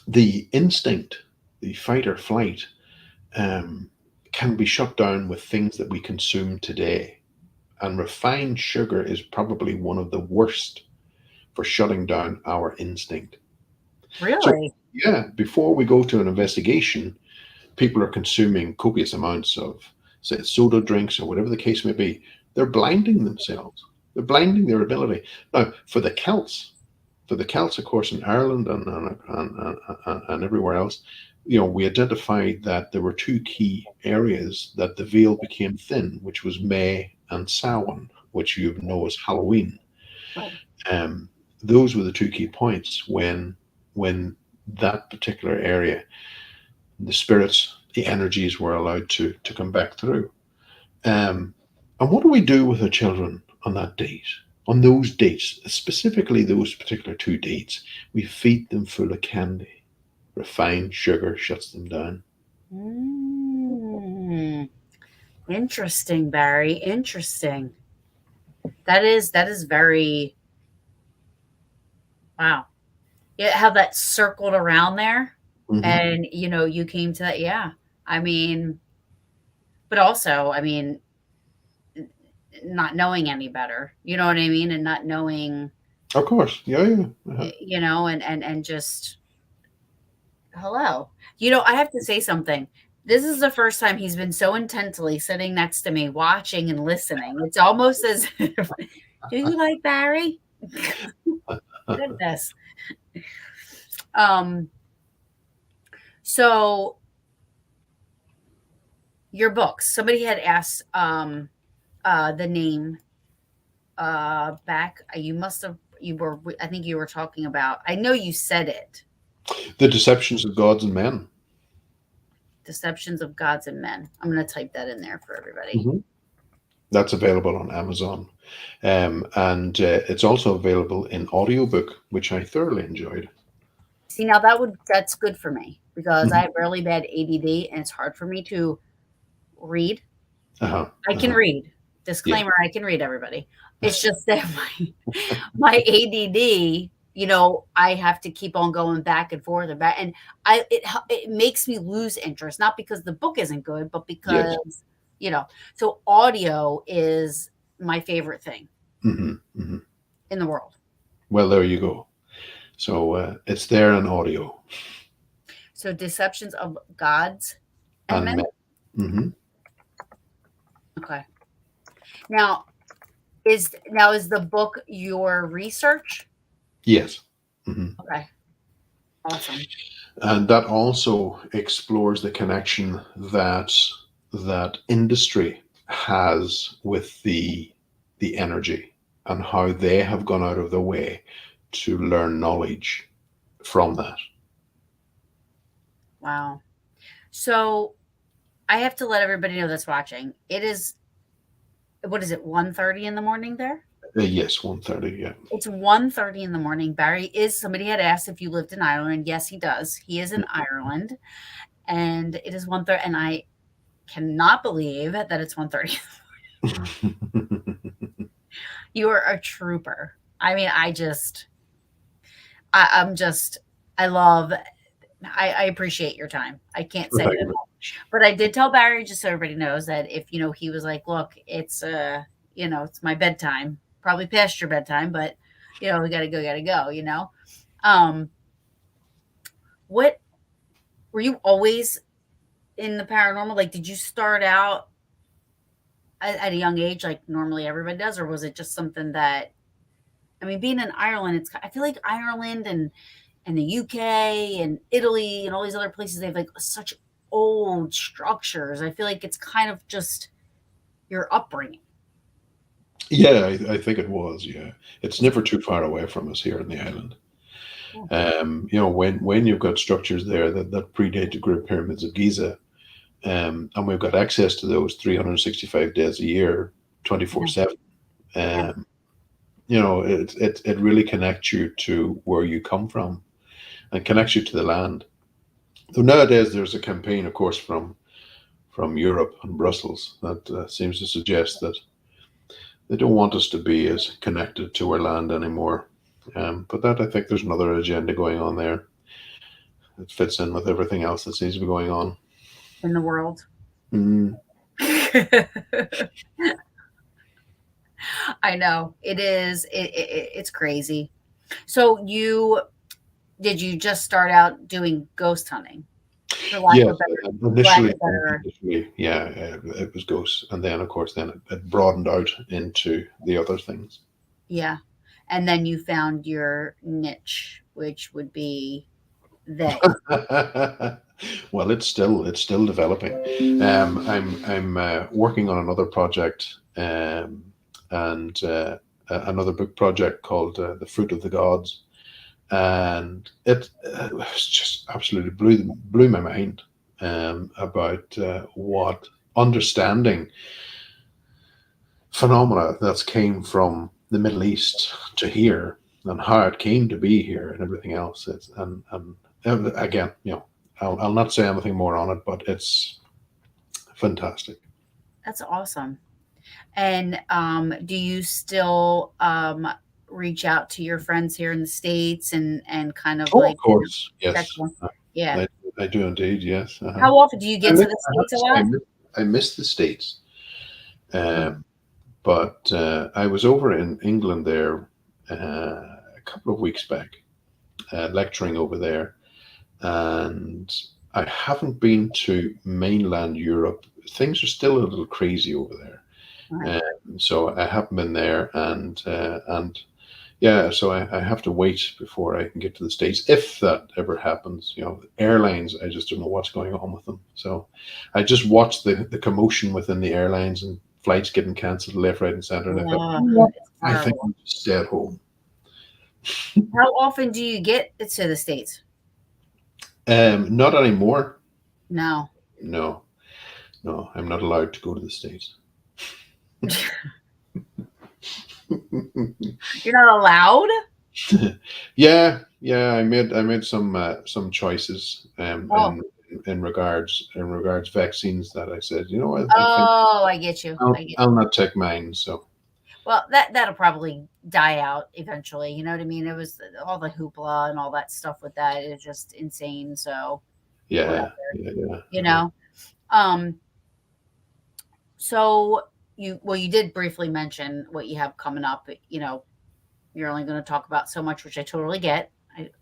the instinct, the fight or flight, um, can be shut down with things that we consume today. And refined sugar is probably one of the worst for shutting down our instinct. So, Really? yeah, before we go to an investigation, people are consuming copious amounts of, say, soda drinks or whatever the case may be. They're blinding themselves. They're blinding their ability. Now, for the Celts, of course, in Ireland and everywhere else, we identified that there were two key areas that the veil became thin, which was May and Samhain, which you know as Halloween. Right. Um, those were the two key points when that particular area, the spirits, the energies were allowed to come back through. Um, and what do we do with the children on that date? On those dates, specifically those particular 2 dates, we feed them full of candy. Refined sugar shuts them down. Mm. Interesting, Barry. Interesting. That is very wow. Yeah, how that circled around there, Hmm. and you came to that. Yeah, I mean, but also, I mean, not knowing any better. You know what I mean, and not knowing, Of course, yeah, yeah. Uh-huh. and just hello. I have to say something. This is the first time he's been so intently sitting next to me, watching and listening. It's almost as if, do you like Barry? Goodness. Um, so your books. Somebody had asked the name back. You must have you were I think you were talking about. I know you said it. The deceptions of gods and men. Deceptions of Gods and Men. I'm going to type that in there for everybody. Hmm. That's available on Amazon. And it's also available in audiobook, which I thoroughly enjoyed. See, now that's good for me because I Mhm. have really bad ADD and it's hard for me to read. Uh-huh. I can Uh-huh. read. Yeah. Disclaimer, I can read everybody. It's just that my ADD, I have to keep on going back and forth and back, and it makes me lose interest, not because the book isn't good, but Yes. because, you know, so audio is my favorite thing Hmm. Hmm. in the world. Well, there you go. So it's there in audio So Deceptions of Gods and and Men. men. Hmm. Okay. Now is the book your research? Yes. Hmm. Okay. Awesome. And that also explores the connection that industry has with the energy, and how they have gone out of their way to learn knowledge from that. Wow. So I have to let everybody know that's watching. It is, what is it, 1:30 in the morning there? Yes, 1:30. Yeah. It's 1:30 in the morning. Barry is, somebody had asked if you lived in Ireland. Yes, he does. He is in Ireland, and it is 1:30, and I cannot believe that it's 1:30. You are a trooper. I mean, I'm just, I love, I appreciate your time. I can't Well, say it thank you. enough. But I did tell Barry, just so everybody knows, that if, he was like, look, it's, it's my bedtime, probably past your bedtime, but, we gotta go, Um, what, were you always in the paranormal? Like, did you start out at a young age, like normally everybody does, or was it just something that, I mean, being in Ireland, I feel like Ireland and the UK and Italy and all these other places, they have like such old structures. I feel like it's kind of just your upbringing. Yeah, I think it was. Yeah, it's never too far away from us here in the island. Oh, When you've got structures there that predate the Great Pyramids of Giza, and we've got access to those 365 days a year, yeah, 24/7. yeah, Um, it really connects you to where you come from, and connects you to the land. So nowadays, there's a campaign, of course, from Europe and Brussels that seems to suggest that they don't want us to be as connected to our land anymore. But that, I think there's another agenda going on there. It fits in with everything else that seems to be going on. in the world. Mm. I know it is. It's crazy. So you just start out doing ghost hunting, for lack Yes, of better, lack initially, of better, yeah, it was ghosts, and then of course, then it broadened out into the other things. yeah. And then you found your niche, which would be they. Well, it's still developing. I'm working on another project, and another book project called "The Fruit of the Gods," and it was just absolutely blew my mind, about what understanding phenomena that came from the Middle East to here, and how it came to be here, and everything else. And again, I'll not say anything more on it, but it's fantastic. That's awesome. And do you still reach out to your friends here in the States and kind of Oh, of like course, check yes, on? Yeah. I, I do indeed. Yes, How often do you I get miss, to the I have States to a say, lot? I miss the States. Yeah. Um, but I was over in England there a couple of weeks back, lecturing over there, and I haven't been to mainland Europe. Things are still a little crazy over there, Right. so I haven't been there, and yeah, so I have to wait before I can get to the States, if that ever happens. Airlines, I just don't know what's going on with them. So I just watched the commotion within the airlines, and flights getting cancelled left, right, and center, and I thought, Yeah, you know what? it's I think horrible. I'll just stay at home. How often do you get to the States? Not anymore. No. No, no, I'm not allowed to go to the States. You're not allowed? Yeah, yeah, I made some choices, Oh. in regards vaccines, that I said, I think Oh, I get you. I get I'll not take mine. So Well, that'll probably die out eventually, you know what I mean? It was all the hoopla and all that stuff with that is just insane, so yeah, whatever, yeah, yeah. you know? Um, so you did briefly mention what you have coming up, you're only gonna talk about so much, which I totally get.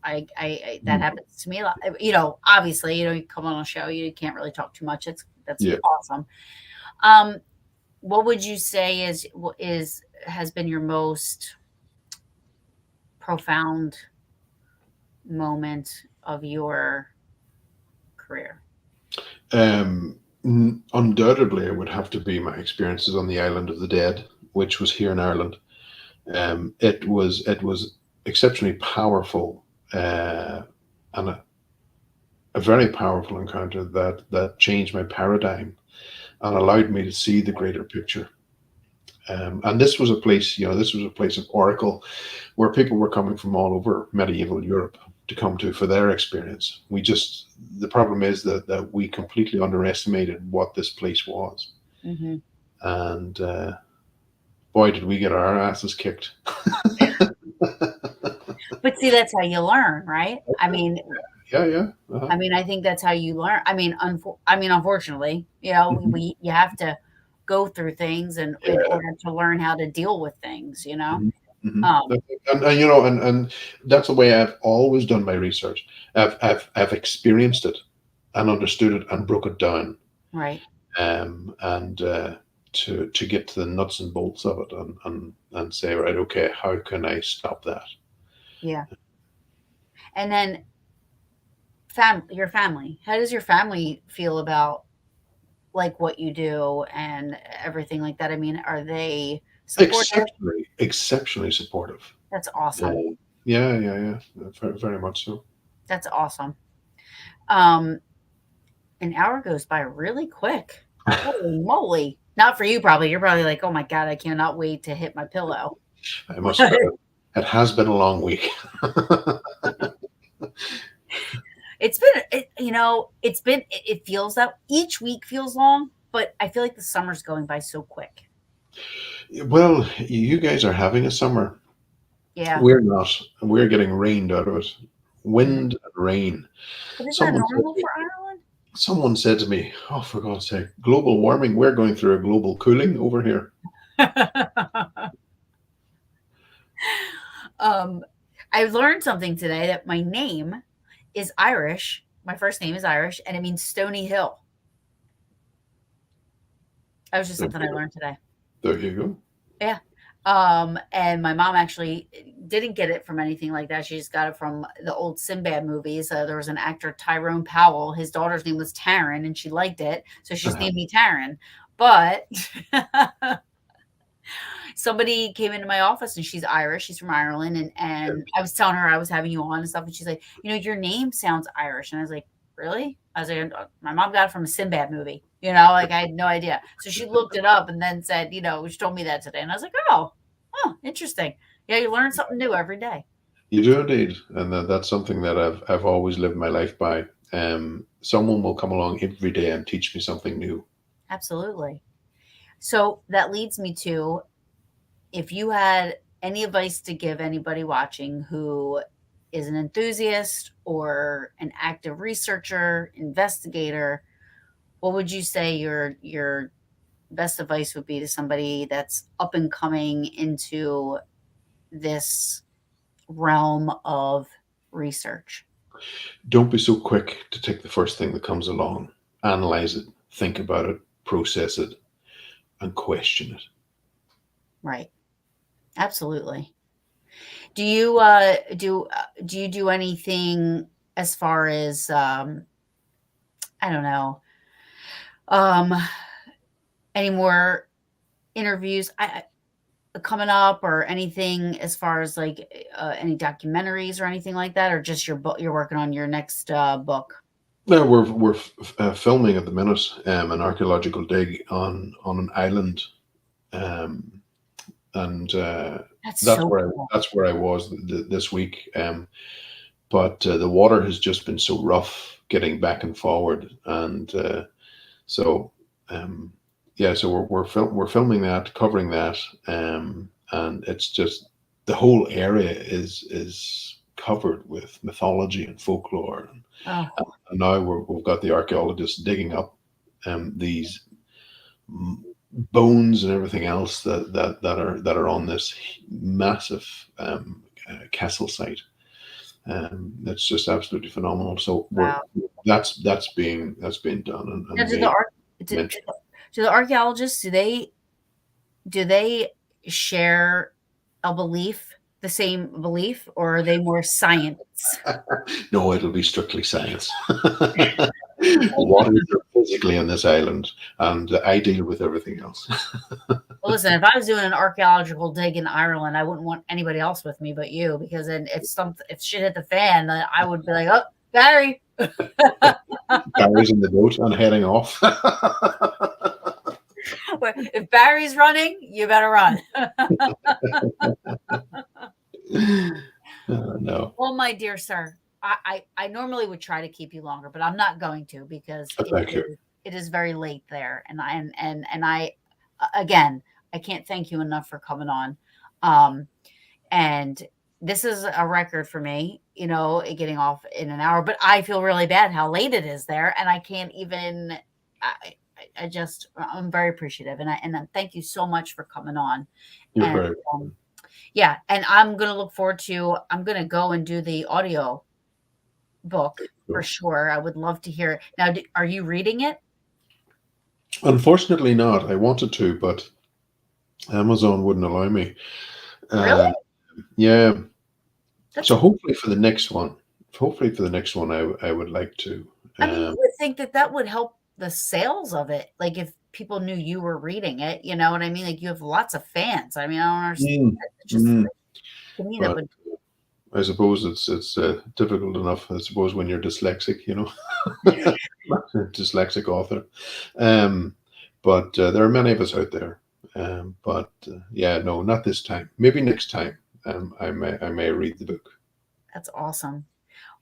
I that Mm. happens to me a lot. Obviously, you come on a show, you can't really talk too much. That's Yeah. awesome. Um, what would you say is has been your most profound moment of your career? Undoubtedly, it would have to be my experiences on the island of the dead, which was here in Ireland. It was exceptionally powerful, and a very powerful encounter that changed my paradigm and allowed me to see the greater picture. And this was a place, this was a place of oracle where people were coming from all over medieval Europe to come to for their experience. The problem is that we completely underestimated what this place was. Hmm. And boy, did we get our asses kicked. But see, that's how you learn, right? I mean, Yeah, yeah. Uh-huh. I think that's how you learn. Unfortunately, Mhm. you have to go through things and in Yeah. order to learn how to deal with things, you know? Mhm. Mhm. Um, And that's the way I've always done my research. I've experienced it and understood it and broke it down, right. and to get to the nuts and bolts of it, and say, right, okay, how can I stop that? Yeah. And then your family. How does your family feel about like what you do and everything like that? I mean, are they supportive? Exceptionally supportive. That's Yeah, awesome. yeah, yeah, yeah. Very, very much so. That's awesome. Um, an hour goes by really quick. Holy moly. Not for you, probably. You're probably like, oh my God, I cannot wait to hit my pillow. I must admit, it has been a long week. It's been, it feels that each week feels long, but I feel like the summer's going by so quick. Well, you guys are having a summer. Yeah. We're not. We're getting rained out of it. Mhm. Wind and rain. But is that Someone said normal to me, for Ireland? someone said to me, oh, for God's sake, global warming. We're going through a global cooling over here. um, I learned something today that my name is Irish. My first name is Irish, and it means Stony Hill. That was just There something I you go. learned today. There you go. Yeah. And my mom actually didn't get it from anything like that. She just got it from the old Sinbad movies. There was an actor, Tyrone Powell. His daughter's name was Taryn, and she liked it, so she just Uh-huh. named me Taryn. But somebody came into my office, and she's Irish. She's from Ireland, and I was telling her I was having you on and stuff, and she's like, your name sounds Irish, and I was like, really? I was like, my mom got it from a Sinbad movie. Like I had no idea. So she looked it up and then said, she told me that today, and I was like, oh, interesting. Yeah, you learn something new every day. You do indeed, and that's something that I've always lived my life by. Someone will come along every day and teach me something new. Absolutely. So that leads me to, if you had any advice to give anybody watching who is an enthusiast or an active researcher, investigator, what would you say your best advice would be to somebody that's up and coming into this realm of research? Don't be so quick to take the first thing that comes along. Analyze it, think about it, process it, and question it. Right. Absolutely. Do you do anything as far as I don't know, um any more interviews coming up, or anything as far as like any documentaries or anything like that, or just your book? You're working on your next book. Now we're filming at the minute an archaeological dig on an island, um, and That's so cool. that's where I was this week. But the water has just been so rough getting back and forward, and so um, yeah, so we're filming that, covering that, and it's just the whole area is covered with mythology and folklore, Oh, and now we've got the archaeologists digging up these m- bones and everything else that are on this massive castle site. It's just absolutely phenomenal. So wow. that's being done Now, and made mention. do the archaeologists, do they share a belief, the same belief, or are they more science? No, it'll be strictly science. What is there physically on this island? And I deal with everything else. Well, listen, if I was doing an archaeological dig in Ireland, I wouldn't want anybody else with me but you, because then if shit hit the fan, then I would be like, oh, Barry. Barry's in the boat and heading off. If Barry's running, you better run. No. Well, my dear sir, I normally would try to keep you longer, but I'm not going to, because Thank you. it is very late there, and I again, I can't thank you enough for coming on. And this is a record for me, getting off in an hour, but I feel really bad how late it is there, and I can't even. I'm very appreciative, and thank you so much for coming on. You're And very yeah, and I'm gonna look forward to. I'm gonna go and do the audio book for cool. sure. I would love to hear it. Now. Are you reading it? Unfortunately not. I wanted to, but Amazon wouldn't allow me. Really? Yeah. That's. So hopefully for the next one, I would like to. I mean, you would think that would help the sales of it. Like, if people knew you were reading it, you know what I mean? Like, you have lots of fans. I mean, I don't understand. It's just to me that But would. I suppose it's difficult enough. I suppose when you're dyslexic, dyslexic author. But there are many of us out there. But yeah, no, not this time. Maybe next time. I may read the book. That's awesome.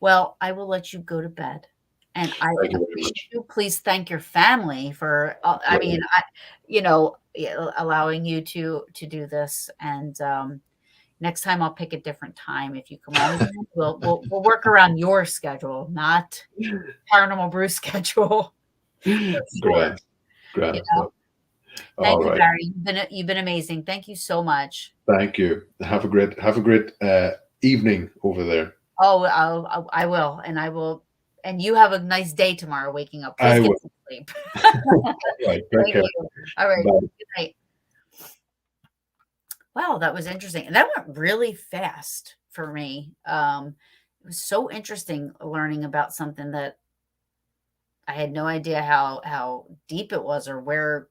Well, I will let you go to bed. And I Thank you very appreciate much. you. Please thank your family for, I mean, allowing you to do this. And next time I'll pick a different time if you come on. We'll work around your schedule, not Paranormal Brew schedule. For sure. Grand, grand You know. stuff. Thank All you, right. Barry. You've been amazing. Thank you so much. Thank you. Have a great evening over there. Oh, I will, and I will, and you have a nice day tomorrow. Waking up, please I get will. some sleep. Right. Take Thank care. you. All right. Bye. Good night. Wow, that was interesting. And that went really fast for me. It was so interesting learning about something that I had no idea how deep it was, or where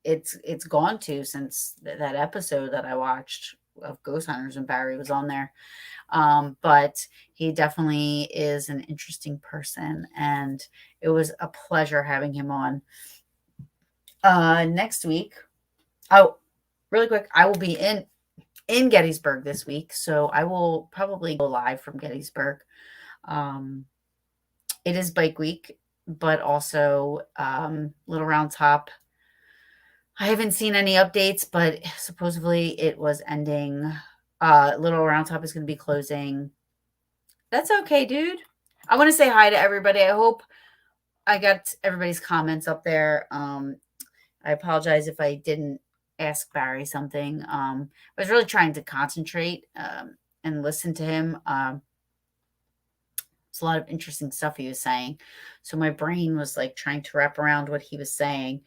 it's gone to since that episode that I watched of Ghost Hunters, and Barry was on there. But he definitely is an interesting person, and it was a pleasure having him on. Next week, oh, really quick, I will be in Gettysburg this week, so I will probably go live from Gettysburg. It is Bike Week, but also Little Round Top. I haven't seen any updates, but supposedly it was ending. Little Round Top is going to be closing. That's okay, dude. I want to say hi to everybody. I hope I got everybody's comments up there. I apologize if I didn't ask Barry something. I was really trying to concentrate and listen to him. It's a lot of interesting stuff he was saying. So my brain was like trying to wrap around what he was saying.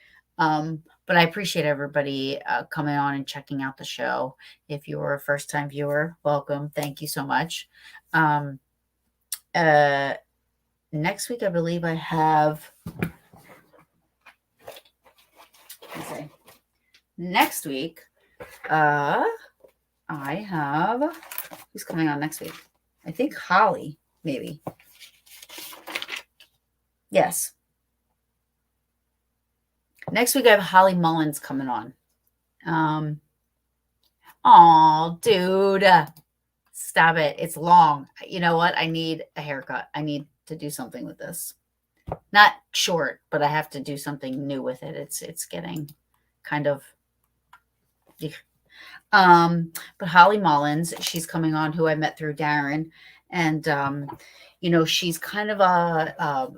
But I appreciate everybody coming on and checking out the show. If you were a first time viewer, welcome. Thank you so much. Next week, I believe I have. Next week, I have. Who's coming on next week? I think Holly, maybe. Yes. Next week, I have Holly Mullins coming on. Oh, dude. Stop it. It's long. You know what? I need a haircut. I need to do something with this. Not short, but I have to do something new with it. It's getting kind of. But Holly Mullins, she's coming on, who I met through Darren. And, she's kind of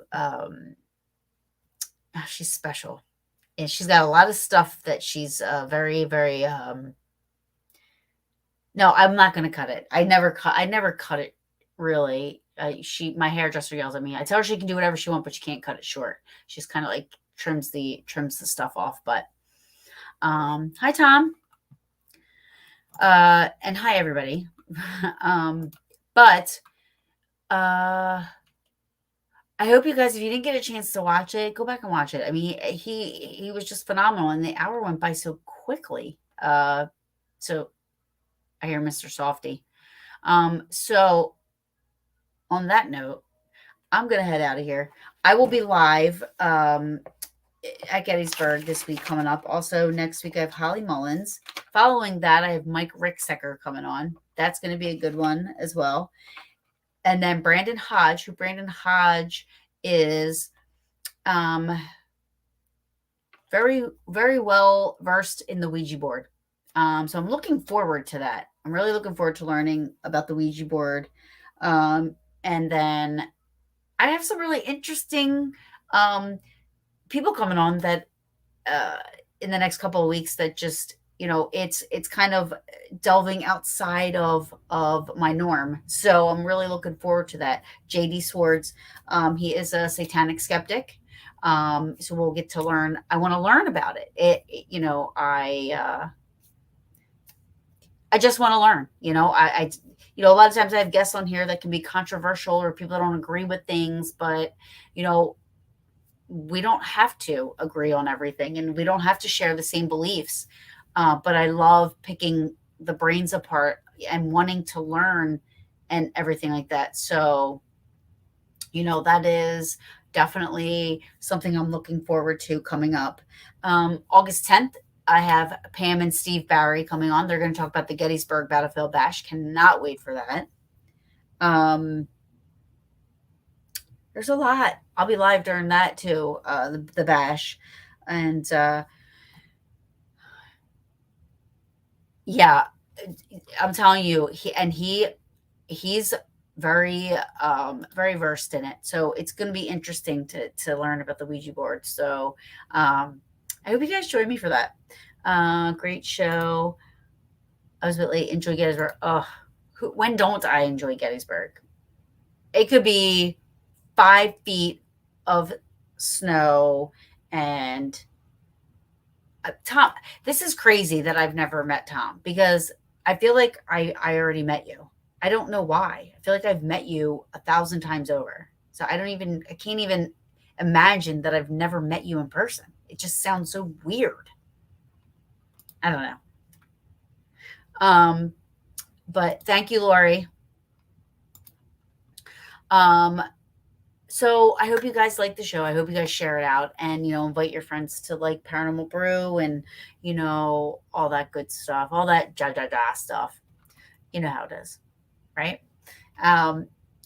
she's special. And she's got a lot of stuff that she's very, very, no, I'm not going to cut it. I never cut it really. My hairdresser yells at me. I tell her she can do whatever she wants, but she can't cut it short. She's kind of like trims the stuff off. But hi, Tom. And hi, everybody. But I hope you guys, if you didn't get a chance to watch it, go back and watch it. I mean, he was just phenomenal, and the hour went by so quickly. So I hear Mr. Softy. So on that note, I'm gonna head out of here. I will be live at Gettysburg this week coming up. Also next week I have Holly Mullins. Following that, I have Mike Ricksecker coming on. That's going to be a good one as well. And then Brandon Hodge, who Brandon Hodge is very, very well versed in the Ouija board. So I'm looking forward to that. I'm really looking forward to learning about the Ouija board. And then I have some really interesting people coming on that uh, in the next couple of weeks that just it's kind of delving outside of my norm. So I'm really looking forward to that. JD Swords, he is a satanic skeptic. So we'll get to learn. I want to learn about it. I just want to learn. A lot of times I have guests on here that can be controversial or people that don't agree with things, but you know, we don't have to agree on everything and we don't have to share the same beliefs. But I love picking the brains apart and wanting to learn and everything like that. So, that is definitely something I'm looking forward to coming up. August 10th, I have Pam and Steve Barry coming on. They're going to talk about the Gettysburg Battlefield Bash. Cannot wait for that. There's a lot. I'll be live during that too, the bash. And yeah, I'm telling you, he's very very versed in it. So it's going to be interesting to learn about the Ouija board. So I hope you guys join me for that. Great show. I was a bit late. Enjoy Gettysburg. Oh, when don't I enjoy Gettysburg? It could be 5 feet of snow and Tom. This is crazy that I've never met Tom because I feel like I already met you. I don't know why. I feel like I've met you 1,000 times over. So I can't even imagine that I've never met you in person. It just sounds so weird. I don't know. But thank you, Lori. So I hope you guys like the show. I hope you guys share it out and, invite your friends to like Paranormal Brew and, all that good stuff, all that ja stuff. You know how it is, right? I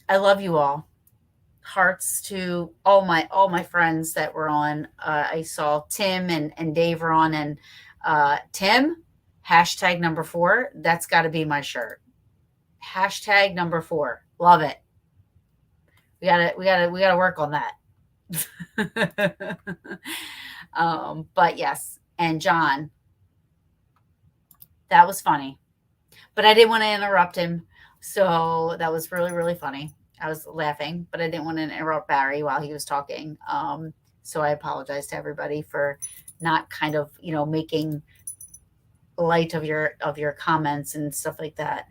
love you all. Hearts to all my friends that were on. I saw Tim and Dave were on, and Tim, hashtag number 4. That's got to be my shirt. Hashtag number 4. Love it. We gotta work on that. But yes, and John, that was funny, but I didn't want to interrupt him, so that was really really funny. I was laughing, but I didn't want to interrupt Barry while he was talking. So I apologize to everybody for not kind of making light of your comments and stuff like that.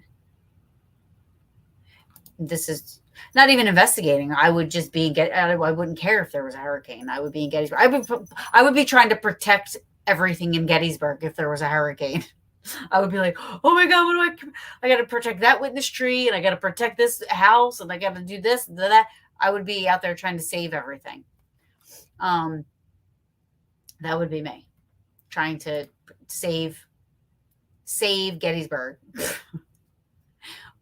This is not even investigating. I would just be I wouldn't care if there was a hurricane. I would be in Gettysburg. I would be trying to protect everything in Gettysburg if there was a hurricane. I would be like, oh my God, what do I got to protect that witness tree and I got to protect this house and I got to do this and that. I would be out there trying to save everything. That would be me trying to save Gettysburg.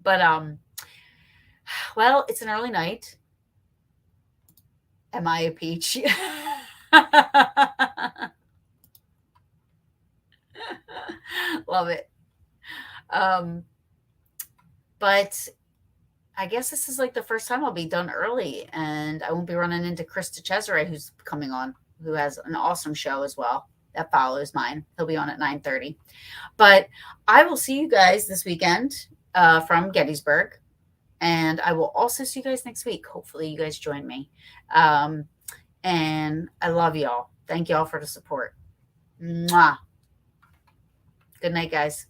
But well, it's an early night. Am I a peach? Love it. But I guess this is like the first time I'll be done early and I won't be running into Chris DeCesare, who's coming on, who has an awesome show as well that follows mine. He'll be on at 9:30. But I will see you guys this weekend from Gettysburg. And I will also see you guys next week. Hopefully you guys join me. And I love y'all. Thank y'all for the support. Mwah. Good night, guys.